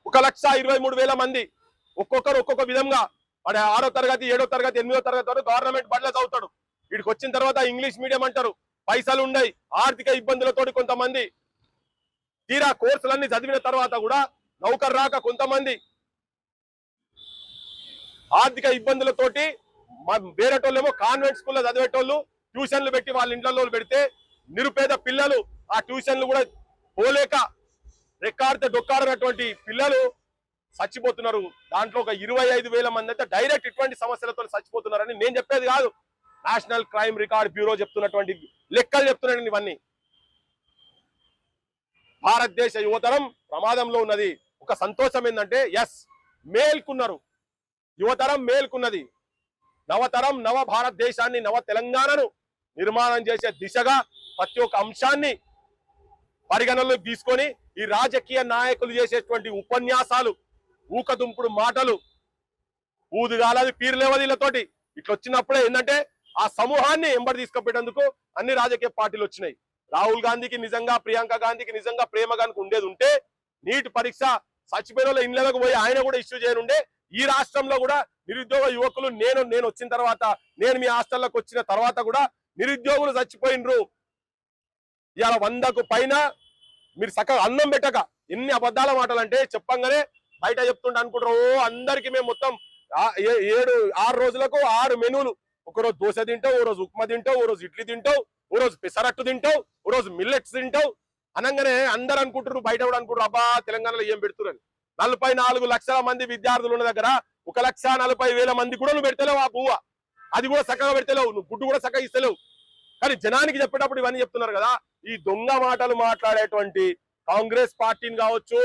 1,23,000 మంది. ఒక్కొక్కరు ఒక్కొక్క విధంగా, వాడు 6వ తరగతి, 7వ తరగతి, 8వ తరగతి వరకు గవర్నమెంట్ బడిలో చదువుతాడు. వీడికి వచ్చిన తర్వాత ఇంగ్లీష్ మీడియం అంటారు, పైసలు ఉండయి, ఆర్థిక ఇబ్బందులతోటి కొంతమంది. తీరా కోర్సులన్నీ చదివిన తర్వాత కూడా నౌకరు రాక కొంతమంది, ఆర్థిక ఇబ్బందులతోటి వేరేటోళ్ళేమో కాన్వెంట్ స్కూల్లో చదివేటోళ్ళు ట్యూషన్లు పెట్టి వాళ్ళ ఇంట్లో పెడితే నిరుపేద పిల్లలు ఆ ట్యూషన్లు కూడా పోలేక రెక్కాడితే డొక్కాడినటువంటి పిల్లలు చచ్చిపోతున్నారు. దాంట్లో ఒక 25,000 మంది అయితే డైరెక్ట్ ఇటువంటి సమస్యలతో చచ్చిపోతున్నారని నేను చెప్పేది కాదు, నేషనల్ క్రైమ్ రికార్డ్ బ్యూరో చెప్తున్నటువంటి లెక్కలు చెప్తున్నాడు. ఇవన్నీ భారతదేశ యువతరం ప్రమాదంలో ఉన్నది. ఒక సంతోషం ఏంటంటే ఎస్ మేల్కున్నారు, యువతరం మేల్కున్నది. నవతరం, నవ భారతదేశాన్ని, నవ తెలంగాణను నిర్మాణం చేసే దిశగా ప్రతి ఒక్క అంశాన్ని పరిగణలోకి తీసుకొని ఈ రాజకీయ నాయకులు చేసేటువంటి ఉపన్యాసాలు, ఊకదుంపుడు మాటలు, ఊదుగాలది పీర్లేవదీలతోటి ఇట్లా వచ్చినప్పుడే ఏంటంటే ఆ సమూహాన్ని ఎంబడి తీసుకుపోయేందుకు అన్ని రాజకీయ పార్టీలు వచ్చినాయి. రాహుల్ గాంధీకి నిజంగా, ప్రియాంక గాంధీకి నిజంగా ప్రేమ కనుక ఉండేది ఉంటే నీట్ పరీక్ష చచ్చిపోయిన ఇళ్లకు పోయి ఆయన కూడా ఇష్యూ చేయనుండే. ఈ రాష్ట్రంలో కూడా నిరుద్యోగ యువకులు నేను వచ్చిన తర్వాత, నేను మీ హాస్టల్లోకి వచ్చిన తర్వాత కూడా నిరుద్యోగులు చచ్చిపోయినరు. ఇవాళ 100కు పైన మీరు చక్కగా అన్నం పెట్టక ఎన్ని అబద్ధాల మాటలు అంటే చెప్పంగానే బయట చెప్తుంటే అనుకుంటారు ఓ అందరికి మేము మొత్తం 6 రోజులకు 6 మెనూలు, ఒకరోజు దోశ తింటావు, ఓ రోజు ఉప్మా తింటావు, ఓ రోజు ఇడ్లీ తింటావు, ఓ రోజు పెసరట్టు తింటావు, ఓ రోజు మిల్లెట్స్ తింటావు అనగానే అందరు అనుకుంటారు, బయట కూడా అనుకుంటారు అబ్బా తెలంగాణలో ఏం పెడుతున్నారు. 44 లక్షల మంది విద్యార్థులు ఉన్న దగ్గర 1,40,000 మంది కూడా నువ్వు పెడతలేవు ఆ పువ్వ, అది కూడా చక్కగా పెడతలేవు, నువ్వు గుడ్డు కూడా చక్కగా ఇస్తలేవు. కానీ జనానికి చెప్పేటప్పుడు ఇవన్నీ చెప్తున్నారు కదా. ఈ దొంగ మాటలు మాట్లాడేటువంటి కాంగ్రెస్ పార్టీని కావచ్చు,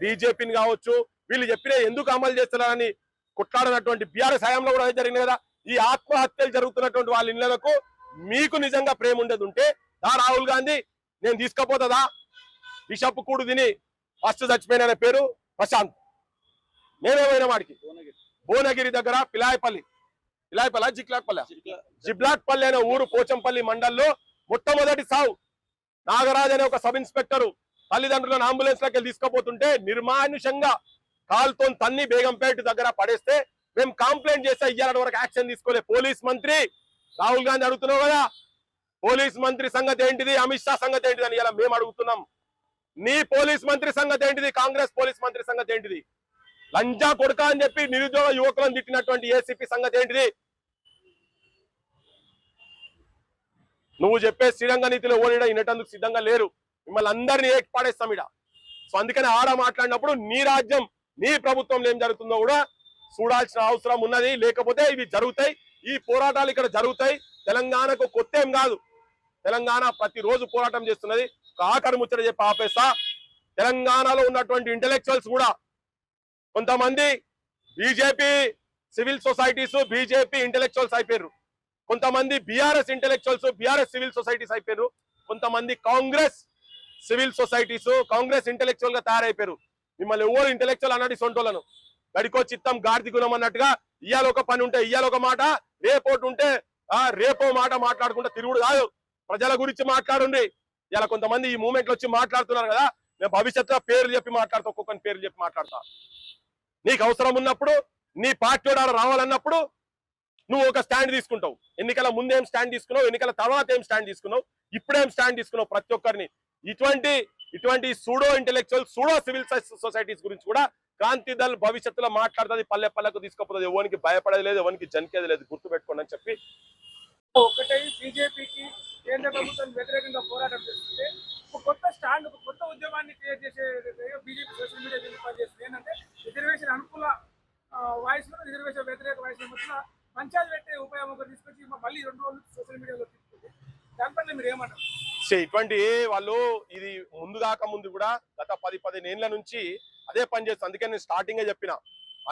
బీజేపీని కావచ్చు, వీళ్ళు చెప్పిన ఎందుకు అమలు చేస్తున్నారని కొట్లాడినటువంటి బీఆర్ఎస్ హయాంలో కూడా జరిగింది కదా. ఈ ఆత్మహత్యలు జరుగుతున్నటువంటి వాళ్ళ ఇళ్లకు మీకు నిజంగా ప్రేమ ఉండేది ఉంటే దా రాహుల్ గాంధీ నేను తీసుకపోతుందా. బిషప్ కూడు తిని ఫస్ట్ చచ్చిపోయిన పేరు ప్రశాంత్, మేమేమైనా వాడికి భువనగిరి దగ్గర పిలాయపల్లి జిబ్లాక్పల్లి అనే ఊరు పోచంపల్లి మండల్లో మొట్టమొదటి సావు. నాగరాజ్ అనే ఒక సబ్ ఇన్స్పెక్టర్ తల్లిదండ్రులను అంబులెన్స్ లోకి తీసుకుపోతుంటే నిర్మానుషంగా కాల్తో తన్ని బేగంపేట దగ్గర పడేస్తే మేము కంప్లైంట్ చేస్తే ఇయ్యాల వరకు యాక్షన్ తీసుకోలే. పోలీస్ మంత్రి రాహుల్ గాంధీ అడుగుతున్నావు కదా, పోలీస్ మంత్రి సంగతి ఏంటిది, అమిత్ షా సంగతి ఏంటిది అని ఇలా మేము అడుగుతున్నాం. నీ పోలీస్ మంత్రి సంగతి ఏంటిది, కాంగ్రెస్ పోలీస్ మంత్రి సంగతి ఏంటిది? లంజా కొడుక అని చెప్పి నిరుద్యోగ యువకులను తిట్టినటువంటి ఏసీపీ సంగతి ఏంటిది? నువ్వు చెప్పే శ్రీరంగ నీతిలో ఓడిడ వినటందుకు సిద్ధంగా లేరు. మిమ్మల్ని అందరినీ ఏర్పాడేస్తాం ఇడ. సో అందుకని ఆడ మాట్లాడినప్పుడు నీ రాజ్యం నీ ప్రభుత్వంలో ఏం జరుగుతుందో కూడా చూడాల్సిన అవసరం ఉన్నది. లేకపోతే ఇవి జరుగుతాయి, ఈ పోరాటాలు ఇక్కడ జరుగుతాయి. తెలంగాణకు కొత్త ఏం కాదు, తెలంగాణ ప్రతిరోజు పోరాటం చేస్తున్నది. ఆఖరి ముచ్చట చెప్పి ఆపేస్తా. తెలంగాణలో ఉన్నటువంటి ఇంటెలెక్చువల్స్ కూడా కొంతమంది BJP civil societies BJP intellectuals అయిపోయారు, కొంతమంది BRS intellectuals BRS civil societies అయిపోయారు, కొంతమంది Congress civil societies Congress intellectual గా తయారైపోయారు. మిమ్మల్ని ఎవరు ఇంటెలెక్చువల్ అన్నట్టు సొంటోళ్ళను గడికో చిత్తం గాడిది గుణం అన్నట్టుగా ఇయ్యాల ఒక పని ఉంటే ఇయ్యాల ఒక మాట, రేపోటి ఉంటే రేపో మాట మాట్లాడుకుంటే తిరుగుడు కాదు. ప్రజల గురించి మాట్లాడుండి. ఇలా కొంతమంది ఈ మూమెంట్ లో వచ్చి మాట్లాడుతున్నారు కదా, నేను భవిష్యత్తులో పేర్లు చెప్పి మాట్లాడతా, ఒక్కొక్కరి పేర్లు చెప్పి మాట్లాడతా. నీకు అవసరం ఉన్నప్పుడు నీ పార్టీ రావాలన్నప్పుడు నువ్వు ఒక స్టాండ్ తీసుకుంటావు. ఎన్నికల ముందేం స్టాండ్ తీసుకున్నావు, ఎన్నికల తర్వాత ఏం స్టాండ్ తీసుకున్నావు, ఇప్పుడేం స్టాండ్ తీసుకున్నావు. ప్రతి ఒక్కరిని ఇటువంటి pseudo intellectual pseudo civil societies గురించి కూడా క్రాంతి దళ్ భవిష్యత్తులో మాట్లాడుతుంది. పల్లె పల్లెకు తీసుకుపోతుంది. ఎవరికి భయపడేది లేదు, ఎవరికి జనికేది లేదు, గుర్తుపెట్టుకోండి అని చెప్పి ఒకటే బీజేపీకి కేంద్ర ప్రభుత్వం వ్యతిరేకంగా పోరాటం చేస్తుంటే ఒక కొత్త స్టాండ్, ఒక కొత్త ఉద్యమాన్ని క్రియేట్ చేసే బీజేపీ సోషల్ మీడియా పనిచేస్తుంది. ఏంటంటే రిజర్వేషన్ అనుకూల వాయిస్ రిజర్వేషన్ వ్యతిరేక వాయిస్ మధ్య పంచాయతీ పెట్టే ఉపాయం ఒకటి తీసుకొచ్చి మళ్ళీ 2 రోజులు సోషల్ మీడియాలో తీసుకుంటే దానిపైన మీరు ఏమంటారు? ఇటువంటి వాళ్ళు ఇది ముందు కూడా గత 10-15 ఏళ్ల నుంచి అదే పని చేస్తుంది. అందుకే నేను స్టార్టింగ్ చెప్పిన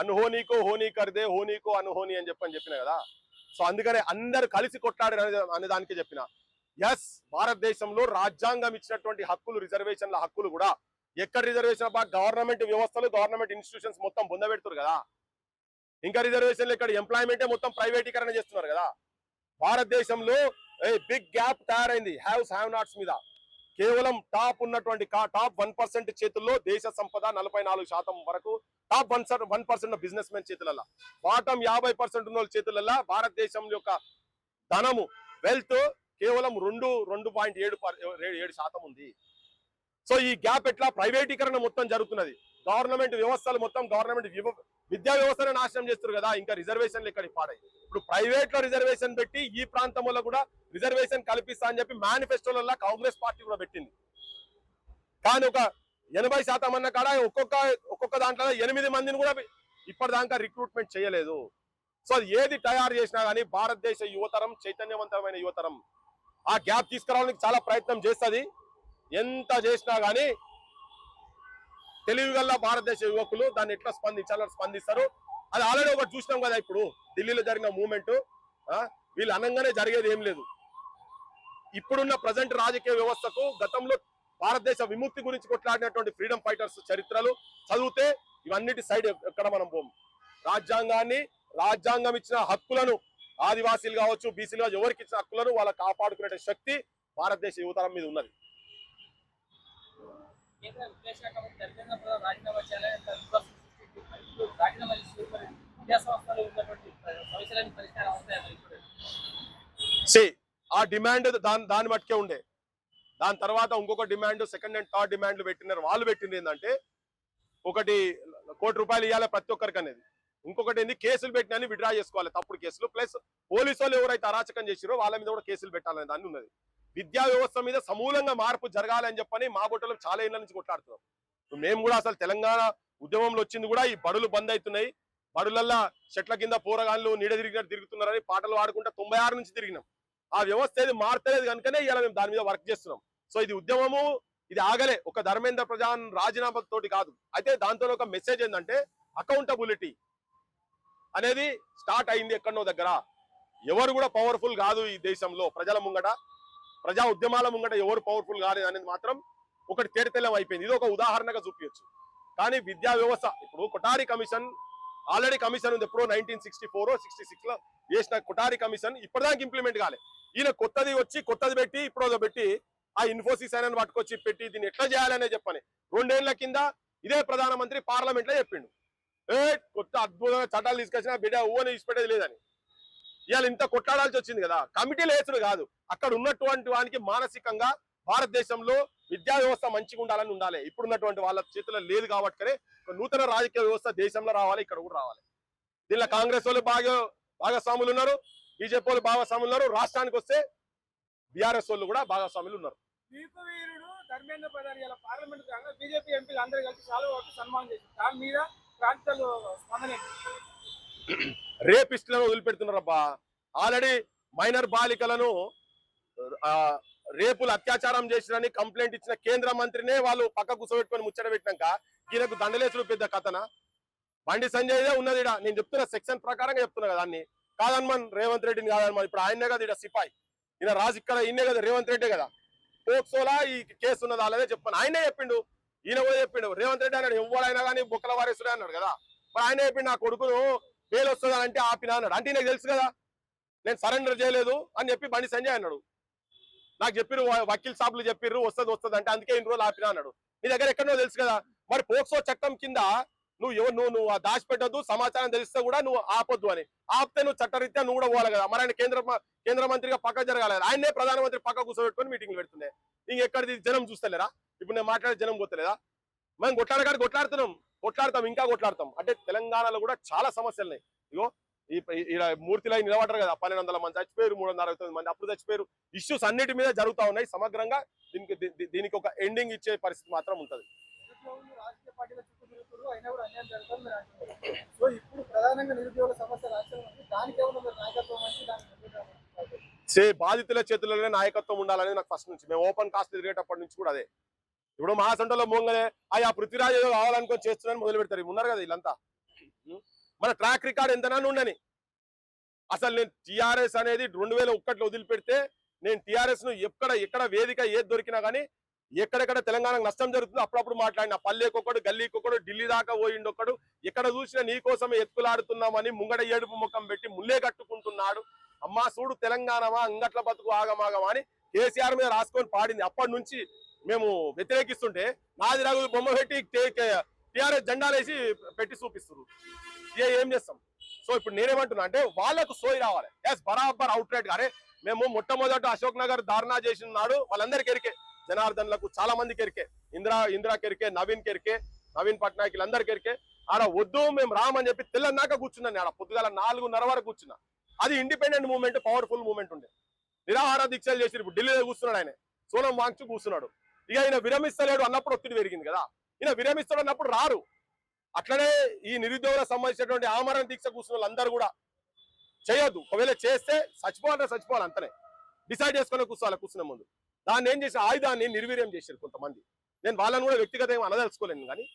అన్హోనీకో హోనీ కర్దే హోనీకో అన్హోనీ అని చెప్పిన కదా. సో అందుకనే అందరు కలిసి కొట్లాడారు అనే దానికి చెప్పిన. ఎస్, భారతదేశంలో రాజ్యాంగం ఇచ్చినటువంటి హక్కులు, రిజర్వేషన్ల హక్కులు కూడా ఎక్కడ రిజర్వేషన్ గవర్నమెంట్ వ్యవస్థలు గవర్నమెంట్ ఇన్స్టిట్యూషన్స్ మొత్తం బొందబెడుతున్నారు కదా. ఇంకా రిజర్వేషన్లు ఇక్కడ ఎంప్లాయ్మెంటే మొత్తం ప్రైవేటీకరణ చేస్తున్నారు కదా. భారతదేశంలో బిగ్ గ్యాప్ తయారైంది హ్యావ్ నాట్స్ మీద. కేవలం టాప్ ఉన్నటువంటి టాప్ 1% చేతుల్లో దేశ సంపద 44% వరకు, టాప్ 1% బిజినెస్ మెన్ చేతులలో, బాటం 50% ఉన్న చేతులలో భారతదేశం యొక్క ధనము వెల్త్ కేవలం 2.7% ఉంది. సో ఈ గ్యాప్ ఎట్లా ప్రైవేటీకరణ మొత్తం జరుగుతున్నది. గవర్నమెంట్ వ్యవస్థలు మొత్తం గవర్నమెంట్ విద్యా వ్యవస్థను నాశనం చేస్తారు కదా. ఇంకా రిజర్వేషన్లు ఇక్కడ పాడాయి. ఇప్పుడు ప్రైవేట్ లో రిజర్వేషన్ పెట్టి ఈ ప్రాంతంలో కూడా రిజర్వేషన్ కల్పిస్తా అని చెప్పి మేనిఫెస్టోలలో కాంగ్రెస్ పార్టీ కూడా పెట్టింది. కానీ ఒక 80% అన్న కాడ ఒక్కొక్క దాంట్లో 8 మందిని కూడా ఇప్పటిదాకా రిక్రూట్మెంట్ చేయలేదు. సో అది ఏది తయారు చేసినా కానీ భారతదేశ యువతరం చైతన్యవంతమైన యువతరం ఆ గ్యాప్ తీసుకురావడానికి చాలా ప్రయత్నం చేస్తుంది. ఎంత చేసినా కానీ తెలివిగల్ల భారతదేశ యువకులు దాన్ని ఎట్లా స్పందిస్తారు. అది ఆల్రెడీ ఒకటి చూసినాం కదా. ఇప్పుడు ఢిల్లీలో జరిగిన మూమెంట్ వీళ్ళు అనగానే జరిగేది ఏం లేదు. ఇప్పుడున్న ప్రజెంట్ రాజకీయ వ్యవస్థకు గతంలో భారతదేశ విముక్తి గురించి కొట్లాడినటువంటి ఫ్రీడమ్ ఫైటర్స్ చరిత్రలు చదివితే ఇవన్నిటి సైడ్ ఎక్కడ మనం పోం. రాజ్యాంగం ఇచ్చిన హక్కులను ఆదివాసీలు కావచ్చు, బీసీలు కావచ్చు, ఎవరికి ఇచ్చిన హక్కులను వాళ్ళ కాపాడుకునే శక్తి భారతదేశ యువతరం మీద ఉన్నది. ఆ డిమాండ్ దాని మట్టుకే ఉండే. దాని తర్వాత ఇంకొక డిమాండ్, సెకండ్ అండ్ థర్డ్ డిమాండ్లు పెట్టినారు. వాళ్ళు పెట్టింది ఏంటంటే ఒకటి ₹1 కోటి ఇవ్వాలి ప్రతి ఒక్కరికి అనేది. ఇంకొకటి ఏంది కేసులు పెట్టినని విడ్రా చేసుకోవాలి, తప్పుడు కేసులు. ప్లస్ పోలీసు వాళ్ళు ఎవరైతే అరాచకం చేసిరో వాళ్ళ మీద కూడా కేసులు పెట్టాలనే దాన్ని ఉన్నది. విద్యా వ్యవస్థ మీద సమూలంగా మార్పు జరగాలని చెప్పని మా బొట్టలు చాలా ఏళ్ళ నుంచి కొట్లాడుతున్నాం. మేము కూడా అసలు తెలంగాణ ఉద్యమంలో వచ్చింది కూడా ఈ బడులు బంద్ అవుతున్నాయి, బడులల్లా చెట్ల కింద పోరగాళ్ళు నీడ తిరుగుతున్నారని పాటలు పాడుకుంటా 96 నుంచి తిరిగినాం. ఆ వ్యవస్థ ఏది మారతలేదు కనుకనే ఇలా మేము దాని మీద వర్క్ చేస్తున్నాం. సో ఇది ఉద్యమము, ఇది ఆగలే. ఒక ధర్మేంద్ర ప్రధాన్ రాజీనామా తోటి కాదు. అయితే దాంతో ఒక మెసేజ్ ఏంటంటే అకౌంటబిలిటీ అనేది స్టార్ట్ అయింది ఎక్కడనో దగ్గర. ఎవరు కూడా పవర్ఫుల్ కాదు ఈ దేశంలో. ప్రజల ముంగట, ప్రజా ఉద్యమాల ముంగట ఎవరు పవర్ఫుల్ కాలేదు అనేది మాత్రం ఒకటి తేటతెల్లం అయిపోయింది. ఇది ఒక ఉదాహరణగా చూపించచ్చు. కానీ విద్యా వ్యవస్థ ఇప్పుడు కొఠారి కమిషన్ ఆల్రెడీ కమిషన్ ఉంది. ఎప్పుడో 1964-66 లో చేసిన కొఠారి కమిషన్ ఇప్పటిదాకా ఇంప్లిమెంట్ కాలే. ఈయన కొత్తది వచ్చి కొత్తది పెట్టి ఇప్పుడు పెట్టి ఆ ఇన్ఫోసిస్ అయినా పట్టుకొచ్చి పెట్టి దీన్ని ఎట్లా చేయాలనే చెప్పని 2 ఏళ్ల కింద ఇదే ప్రధానమంత్రి పార్లమెంట్ లో చెప్పిండు, కొత్త అద్భుతమైన చట్టాలు తీసుకొచ్చినా బిడ్డ ఊని ఇచ్చిపెట్టేది లేదని. ఇవాళ ఇంత కొట్లాడాల్సి వచ్చింది కదా. కమిటీలు వేసుడు కాదు, అక్కడ ఉన్నటువంటి వానికి మానసికంగా భారతదేశంలో విద్యా వ్యవస్థ మంచిగా ఉండాలని ఉండాలి. ఇప్పుడున్నటువంటి వాళ్ళ చేతిలో లేదు కాబట్టి ఒక నూతన రాజకీయ వ్యవస్థ దేశంలో రావాలి, ఇక్కడ కూడా రావాలి. దీనిలో కాంగ్రెస్ వాళ్ళు భాగస్వాములు ఉన్నారు, బీజేపీ వాళ్ళు భాగస్వాములు ఉన్నారు, రాష్ట్రానికి వస్తే బీఆర్ఎస్ వాళ్ళు కూడా భాగస్వాములు ఉన్నారు. మీకు వీరుడు ధర్మేంద్ర ప్రధాన్ ఇలా పార్లమెంట్ కాంగ్రెస్ బీజేపీ ఎంపీలు అందరూ కలిసి చాలా వరకు సన్మానం చేశారు. దాని మీద ప్రాంతాలు స్పందన రేపిస్టులను వదిలిపెడుతున్నారబ్బా. ఆల్రెడీ మైనర్ బాలికలను రేపులు అత్యాచారం చేసినని కంప్లైంట్ ఇచ్చిన కేంద్ర మంత్రినే వాళ్ళు పక్క కూర్చోబెట్టుకొని ముచ్చట పెట్టినాక ఈయనకు దండలేసులు పెద్ద కథన. బండి సంజయ్ ఉన్నది ఇడ. నేను చెప్తున్నా సెక్షన్ ప్రకారంగా చెప్తున్నా కదా అన్ని. కాదన్మన్ రేవంత్ రెడ్డిని కాదన్మన్. ఇప్పుడు ఆయనే కదా ఇడ సిపాయి, ఈయన రాజు ఇక్కడ ఈయనే కదా రేవంత్ రెడ్డే కదా. పోక్సోలా ఈ కేసు ఉన్నది అలాగే చెప్పాను. ఆయనే చెప్పిండు, ఈయన కూడా చెప్పిండు. రేవంత్ రెడ్డి అన్నాడు ఎవడైనా కానీ బొక్కల వారేసుడే అన్నాడు కదా. మరి ఆయనే చెప్పిండు నా కొడుకును బెయిల్ వస్తుంది అంటే ఆపినా అన్నాడు. అంటే నాకు తెలుసు కదా నేను సరెండర్ చేయలేదు అని చెప్పి బండి సంజయ్ అన్నాడు. నాకు చెప్పిర్రు వకీల్ సాబులు చెప్పిర్రు వస్తుంది అంటే అందుకే ఇన్ని రోజులు ఆపినా అన్నాడు. నీ దగ్గర ఎక్కడో తెలుసు కదా. మరి పోక్సో చట్టం కింద నువ్వు దాచిపెట్టద్దు, సమాచారం తెలిస్తే కూడా నువ్వు ఆపొద్దు అని. ఆపితే నువ్వు చట్టరీత్యా నువ్వు కూడా పోవాలి కదా. మరి ఆయన కేంద్ర మంత్రిగా పక్క జరగాలి. ఆయనే ప్రధానమంత్రి పక్క కూర్చోబెట్టుకొని మీటింగ్లు పెడుతుండే. ఇంకెక్కడిది జనం చూస్తలేరా? ఇప్పుడు నేను మాట్లాడే జనం పోతలేదా? మనం కొట్లాడతాం ఇంకా కొట్లాడతాం. అంటే తెలంగాణలో కూడా చాలా సమస్యలు ఉన్నాయి. ఇగో ఇలా మూర్తిలో నిలబడరు కదా, 1200 మంది చచ్చిపోయారు, 369 మంది అప్పుడు చచ్చిపోయారు. ఇష్యూస్ అన్నిటి మీద జరుగుతూ ఉన్నాయి. సమగ్రంగా దీనికి ఒక ఎండింగ్ ఇచ్చే పరిస్థితి మాత్రం ఉంటుంది. రాజకీయ పార్టీల చుట్టూ తిరుగుతున్నారు, అయినా కూడా అన్యాయం జరుగుతుంది మీరు అంటున్నారు. సో ఇప్పుడు ప్రధానంగా నిరుద్యోగుల సమస్య రాష్ట్రంలో ఉంది. దానికి ఏమన్నా మీరు నాయకత్వం వచ్చి దానికి బాధితుల చేతుల్లోనే నాయకత్వం ఉండాలనేది నాకు ఫస్ట్ నుంచి. మేము ఓపెన్ కాస్ట్ తిరిగేటప్పటి నుంచి కూడా అదే. ఇప్పుడు మహాసంటలో మోంగనే ఆ పృథ్వీరాజ్ ఏదో కావాలనుకొని చేస్తున్నారని మొదలు పెడతారు. ఉన్నారు కదా వీళ్ళంతా. మన ట్రాక్ రికార్డ్ ఎంతనన్నా ఉండని. అసలు నేను టీఆర్ఎస్ అనేది 2001లో వదిలిపెడితే నేను టీఆర్ఎస్ ను ఎక్కడ వేదిక ఏది దొరికినా కానీ ఎక్కడెక్కడ తెలంగాణకు నష్టం జరుగుతుందో అప్పుడప్పుడు మాట్లాడిన. పల్లెకొక్కడు గల్లీకొక్కడు ఢిల్లీ దాకా పోయిండొక్కడు ఎక్కడ చూసినా నీ కోసమే ఎత్తుకులాడుతున్నామని ముంగడ ఏడుపు ముఖం పెట్టి ముల్లే కట్టుకుంటున్నాడు. అమ్మా చూడు తెలంగాణమా అంగట్ల బతుకు ఆగమాగమా అని కేసీఆర్ మీద రాసుకొని పాడింది. అప్పటి నుంచి మేము వ్యతిరేకిస్తుంటే నాది రఘు బొమ్మ పెట్టి టీఆర్ఎస్ జెండాలేసి పెట్టి చూపిస్తున్నారు. ఏం చేస్తాం? సో ఇప్పుడు నేనేమంటున్నా అంటే వాళ్ళకు సోయి రావాలి. ఎస్ బరాబర్ అవుట్ రైట్ గానే మేము మొట్టమొదట అశోక్ నగర్ ధారణా చేసిన నాడు వాళ్ళందరికీ ఎరికే, జనార్దన్లకు చాలా మందికి ఎరికే, ఇందిరాకి ఎరికే, నవీన్ పట్నాయక్ వీళ్ళందరికీ ఎరికే. ఆడ వద్దు మేము రామని చెప్పి తెల్లన్నాక కూర్చున్నాను. ఆడ పొద్దుగాల 4:30 వరకు కూర్చున్నా. అది ఇండిపెండెంట్ మూవ్మెంట్, పవర్ఫుల్ మూవ్మెంట్ ఉండే. నిరాహార దీక్షలు చేసి ఇప్పుడు ఢిల్లీలో కూర్చున్నాడు ఆయన, సోనం వాంగ్చు కూర్చున్నాడు. ఇక ఆయన విరమిస్తలేడు అన్నప్పుడు ఒత్తిడి పెరిగింది కదా. ఈయన విరమిస్తాడు అన్నప్పుడు రారు. అట్లనే ఈ నిరుద్యోగులకు సంబంధించినటువంటి ఆమరణ దీక్ష కూర్చున్న వాళ్ళందరూ కూడా చేయొద్దు. ఒకవేళ చేస్తే చచ్చిపోవాలి అంతనే డిసైడ్ చేసుకుని కూర్చున్న ముందు. దాన్ని ఏం చేసి ఆయుధాన్ని నిర్వీర్యం చేశారు కొంతమంది. నేను వాళ్ళని కూడా వ్యక్తిగతంగా అనదలుచుకోలేను. కానీ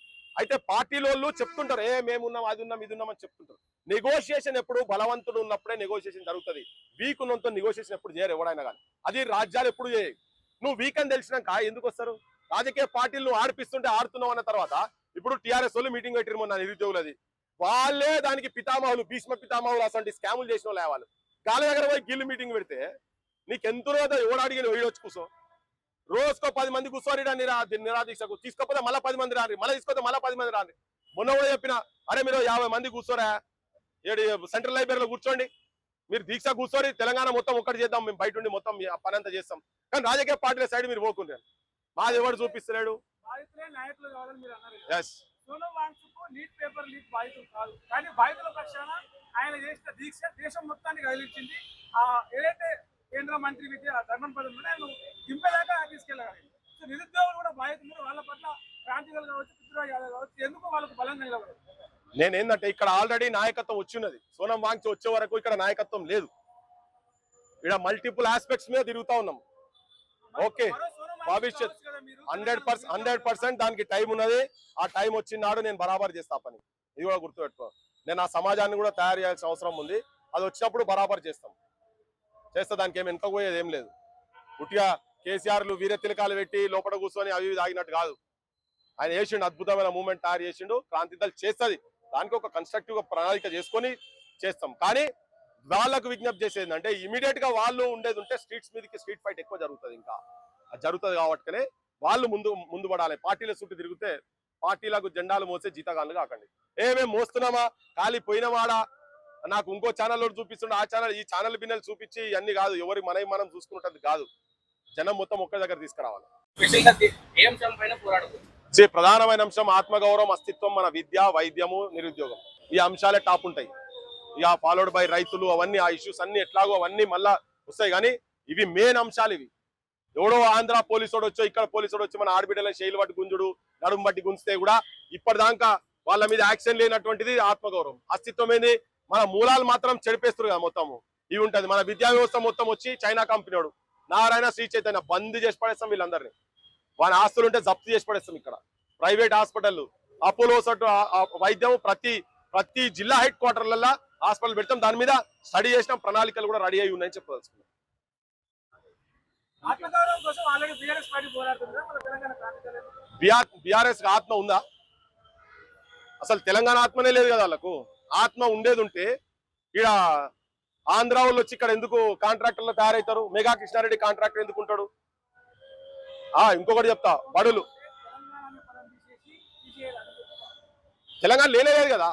అయితే పార్టీలోళ్ళు చెప్తుంటారు మేమున్నాం అది ఉన్నాం ఇది ఉన్నాం అని చెప్తుంటారు. నెగోషియేషన్ ఎప్పుడు బలవంతుడు ఉన్నప్పుడే నెగోషియేషన్ జరుగుతుంది. వీక్ ఉన్నంత నెగోషియేషన్ ఎప్పుడు చేయరు ఎవడైనా కానీ. అది రాజ్యాలు ఎప్పుడు చేయవు. నువ్వు వీక్ అని తెలిసినాక ఎందుకు వస్తారు? రాజకీయ పార్టీలు నువ్వు ఆడిపిస్తుంటే ఆడుతున్నావు అన్న తర్వాత ఇప్పుడు టీఆర్ఎస్ వాళ్ళు మీటింగ్ పెట్టిరు మొన్న నిరుద్యోగులది. వాళ్ళే దానికి పితామహులు, భీష్మ పితామహులు అసలు స్కాములు చేసిన వాళ్ళు వాళ్ళు. గాలి దగ్గర పోయి గిల్లు మీటింగ్ పెడితే నీకెంతో ఎవడు అడిగిన వచ్చి కూర్చో. రోజుకో 10 మంది కూర్చోని నిరాదీక్షకు తీసుకోకపోతే మళ్ళీ 10 మంది రాని, మళ్ళీ తీసుకోతే మళ్ళీ 10 మంది రాని. మొన్న కూడా చెప్పిన అరే మీరు 50 మంది కూర్చోరా సెంట్రల్ లైబ్రరీలో కూర్చోండి, మీరు దీక్ష కూర్చోని తెలంగాణ మొత్తం ఒక్కటి చేద్దాం, మేము బయట ఉండి మొత్తం పని అంతా చేస్తాం. కానీ రాజకీయ పార్టీల సైడ్ మీరు పోకుంటారు. మాది ఎవరు చూపిస్తలేడు. Sonam Wangchuk lead paper leak బాధితులు కాదు, కానీ బాధితుల పక్షాన ఆయన చేసిన దీక్ష దేశం మొత్తానికి కదిలించింది. ఏదైతే కేంద్ర మంత్రి ధర్మన్ పదం ఆయన దింపేదాకా తీసుకెళ్ళగలిగింది. సో నిరుద్యోగులు కూడా బాధితులు, వాళ్ళ పట్ల క్రాంతికలు కావచ్చు, పృథ్వీరాజ్ యాదవ్ కావచ్చు, ఎందుకు వాళ్ళకు బలంగా నిలబడదు? నేనేందంటే ఇక్కడ ఆల్రెడీ నాయకత్వం వచ్చిన్నది. సోనం వాంగ్చుక్ వచ్చే వరకు ఇక్కడ నాయకత్వం లేదు. ఇక్కడ మల్టిపుల్ ఆస్పెక్ట్స్ మీద తిరుగుతా ఉన్నాం. ఓకే భవిష్యత్ 100% దానికి టైం ఉన్నది. ఆ టైం వచ్చినాడు నేను బరాబర్ చేస్తా పని. ఇది కూడా గుర్తుపెట్టుకో. నేను ఆ సమాజాన్ని కూడా తయారు చేయాల్సిన అవసరం ఉంది. అది వచ్చినప్పుడు బరాబర్ చేస్తా. దానికి ఏమి వెనుక పోయేది ఏం లేదు. ఉట్టిగా కేసీఆర్లు వీర తిలకాలు పెట్టి లోపల కూర్చొని అవి తాగినట్టు కాదు. ఆయన చేసిండు, అద్భుతమైన మూవ్మెంట్ తయారు చేసిండు. క్రాంతిదళ్ చేస్తుంది. దానికి ఒక కన్స్ట్రక్టివ్ గా ప్రణాళిక చేసుకొని చేస్తాం. కానీ వాళ్ళకు విజ్ఞప్తి చేసేది అంటే ఇమీడియట్ గా వాళ్ళు ఉండేది ఉంటే స్ట్రీట్స్ మీదకి స్ట్రీట్ ఫైట్ ఎక్కువ జరుగుతుంది. ఇంకా అది జరుగుతుంది కాబట్టినే వాళ్ళు ముందు పడాలి. పార్టీల చుట్టూ తిరిగితే పార్టీలకు జెండాలు మోసే జీతగాళ్ళు కాకండి. మేము మోస్తున్నామా ఖాళీ పోయినవాడా నాకు ఇంకో ఛానల్ చూపిస్తుండే ఆ ఛానల్ ఈ ఛానల్ బిన్నెలు చూపించి ఇవన్నీ కాదు. ఎవరి మనం చూసుకున్నట్టు కాదు. జనం మొత్తం ఒక్క దగ్గర తీసుకురావాలి. ఏ అంశం పైన పోరాడుతుంది? ప్రధానమైన అంశం ఆత్మగౌరవం, అస్తిత్వం, మన విద్య, వైద్యము, నిరుద్యోగం. ఈ అంశాలే టాప్ ఉంటాయి. ఇక ఫాలోడ్ బై రైతులు, అవన్నీ ఆ ఇష్యూస్ అన్ని ఎట్లాగో అవన్నీ మళ్ళా వస్తాయి. కానీ ఇవి మెయిన్ అంశాలు. ఇవి ఎవడో ఆంధ్ర పోలీసోడు వచ్చో ఇక్కడ పోలీసోడు వచ్చి మన ఆడబిడ్డల శైలి బట్టి గుంజుడు, నడుము బట్టి గుంజితే కూడా ఇప్పటిదాకా వాళ్ళ మీద యాక్షన్ లేనటువంటిది ఆత్మగౌరవం. అస్తిత్వం ఏంది? మన మూలాలు మాత్రం చెడిపేస్తారు కదా మొత్తము. ఇవి ఉంటది. మన విద్యా వ్యవస్థ మొత్తం వచ్చి చైనా కంపెనీడు నారాయణ, శ్రీ చైతన్య బంద్ చేసి పడేస్తాం వీళ్ళందరినీ. వాళ్ళ ఆస్తులు ఉంటే జప్తు చేసి పడేస్తాం. ఇక్కడ ప్రైవేట్ హాస్పిటల్ అపోలో వైద్యం ప్రతి జిల్లా హెడ్ క్వార్టర్లలో హాస్పిటల్ పెడతాం. దాని మీద స్టడీ చేసిన ప్రణాళికలు కూడా రెడీ అయి ఉన్నాయని చెప్పదలుచుకున్నాం. బీఆర్ఎస్ ఆత్మ ఉందా? అసలు తెలంగాణ ఆత్మనే లేదు కదా వాళ్ళకు. ఆత్మ ఉండేది ఉంటే ఇక్కడ ఆంధ్ర వాళ్ళు వచ్చి ఇక్కడ ఎందుకు కాంట్రాక్టర్లు తయారవుతారు? మెగా కృష్ణారెడ్డి కాంట్రాక్టర్ ఎందుకు ఉంటాడు? ఇంకొకటి చెప్తా, బడులు తెలంగాణ లేనేలేదు కదా.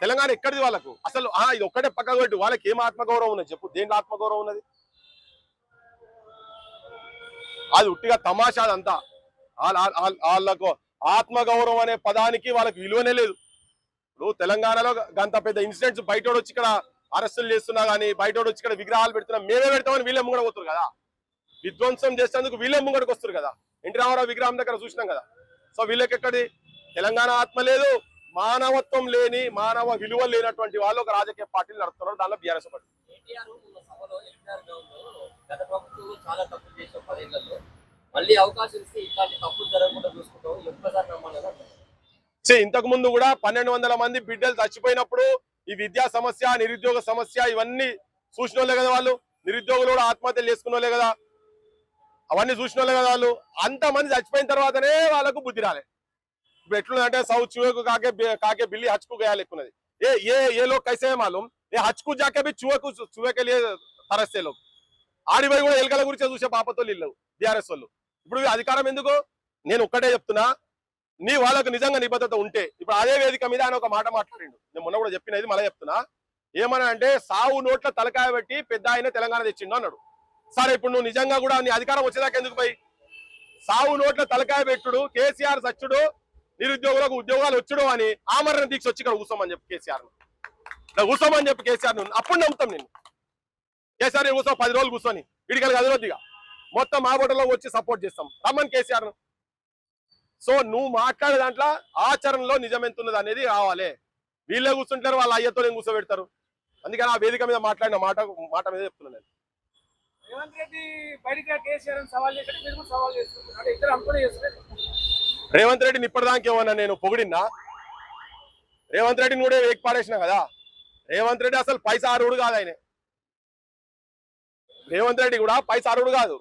తెలంగాణ ఎక్కడిది వాళ్ళకు? అసలు ఇది ఒక్కటే పక్కకు పెట్టు. వాళ్ళకి ఏం ఆత్మగౌరవం ఉన్నది చెప్పు? దేంట్లో ఆత్మగౌరవం ఉన్నది? అది ఉట్టిగా తమాషా. అదంతా వాళ్ళకు ఆత్మగౌరవం అనే పదానికి వాళ్ళకి విలువనే లేదు. ఇప్పుడు తెలంగాణలో గంత పెద్ద ఇన్సిడెంట్స్ బయటోడు వచ్చి ఇక్కడ అరెస్టులు చేస్తున్నా కానీ, బయటోడు వచ్చి ఇక్కడ విగ్రహాలు పెడుతున్నా, మేమే పెడతామని వీళ్ళే ముంగడ పోతున్నారు కదా. విధ్వంసం చేసేందుకు వీళ్ళే ముంగడికి వస్తారు కదా. ఎన్టీ రామారావు విగ్రహం దగ్గర చూసినాం కదా. సో వీళ్ళకి ఎక్కడి తెలంగాణ ఆత్మ లేదు, మానవత్వం లేని, మానవ విలువ లేనటువంటి వాళ్ళు ఒక రాజకీయ పార్టీలు నడుపుతున్నారు. దానిలో బీఆర్ఎస్ ఒకటి. ఇంతకు ముందు కూడా 1200 మంది బిడ్డలు చచ్చిపోయినప్పుడు ఈ విద్యా సమస్య, నిరుద్యోగ సమస్య ఇవన్నీ చూసిన వాళ్ళే కదా వాళ్ళు. నిరుద్యోగులు కూడా ఆత్మహత్యలు చేసుకున్న వాళ్ళే కదా. అవన్నీ చూసిన వాళ్ళే కదా వాళ్ళు. అంతమంది చచ్చిపోయిన తర్వాతనే వాళ్ళకు బుద్ధి రాలే. ఇప్పుడు ఎట్లుందంటే సౌ चूहे को काके बिल्ली हज को गया लेकुన్నది. ये लोग कैसे है मालूम? ये हज को जाके भी चूहे के लिए तरसते लोग. ఆడిపోయి కూడా ఎలకల గురించి చూసే పాపతో ఇల్లు బీఆర్ఎస్ వాళ్ళు. ఇప్పుడు అధికారం ఎందుకు? నేను ఒక్కటే చెప్తున్నా, నీ వాళ్ళకు నిజంగా నిబద్ధత ఉంటే ఇప్పుడు అదే వేదిక మీద ఆయన ఒక మాట మాట్లాడిండు. నేను మొన్న కూడా చెప్పినది మళ్ళీ చెప్తున్నా. ఏమన్నా అంటే సావు నోట్ల తలకాయ పెట్టి పెద్ద ఆయన తెలంగాణ తెచ్చిండు అన్నాడు. సరే ఇప్పుడు నువ్వు నిజంగా కూడా నీ అధికారం వచ్చేదాకా ఎందుకు పోయి సావు నోట్ల తలకాయ పెట్టుడు, కేసీఆర్ సచ్చుడు, నిరుద్యోగులకు ఉద్యోగాలు వచ్చుడు అని ఆమరణ దీక్ష వచ్చి ఇక్కడ కూర్చోమని చెప్పి కేసీఆర్ కూర్చోమని చెప్పి కేసీఆర్ అప్పుడు నమ్ముతాం. నేను కేసీఆర్ కూర్చో 10 రోజులు కూర్చొని వీడికి అదిరొద్దిగా మొత్తం మా బోటలో వచ్చి సపోర్ట్ చేస్తాం రమ్మని కేసీఆర్. సో నువ్వు మాట్లాడే దాంట్లో ఆచరణలో నిజం ఎంత ఉన్నది అనేది రావాలి. వీళ్ళే కూర్చుంటారు, వాళ్ళ అయ్యతో నేను కూర్చోబెడతారు. అందుకని ఆ వేదిక మీద మాట్లాడిన మాట మీద చెప్తున్నాను నేను. రేవంత్ రెడ్డి బయటికి కేసీఆర్ సవాల్ చేశారు, మీరు కూడా సవాల్ చేస్తున్నారు. అంటే ఇద్దరు అనుకునే చేస్తారు. రేవంత్ రెడ్డిని ఇప్పటిదాకా ఏమన్నా నేను పొగిడినా? రేవంత్ రెడ్డిని కూడా వేకి పాడేసిన కదా. రేవంత్ రెడ్డి అసలు పైసా అర్హుడు కాదు. రేవంత్ రెడ్డి కూడా పైసా అర్హుడు కాదు.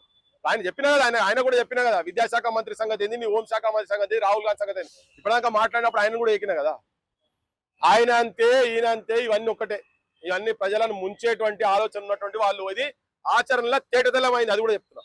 ఆయన చెప్పినా కదా, ఆయన కూడా చెప్పినా కదా, విద్యాశాఖ మంత్రి సంగతి ఏంది, నీ హోంశాఖ మంత్రి సంగతి, రాహుల్ గాంధీ సంగతి ఏంది, ఇప్పటిదాకా మాట్లాడినప్పుడు ఆయన కూడా ఎక్కినా కదా. ఆయన అంతే, ఈయన అంతే, ఇవన్నీ ఒక్కటే. ఇవన్నీ ప్రజలను ముంచేటువంటి ఆలోచన ఉన్నటువంటి వాళ్ళు. ఇది ఆచరణలో తేటతెల్లమైంది, అది కూడా చెప్తున్నా.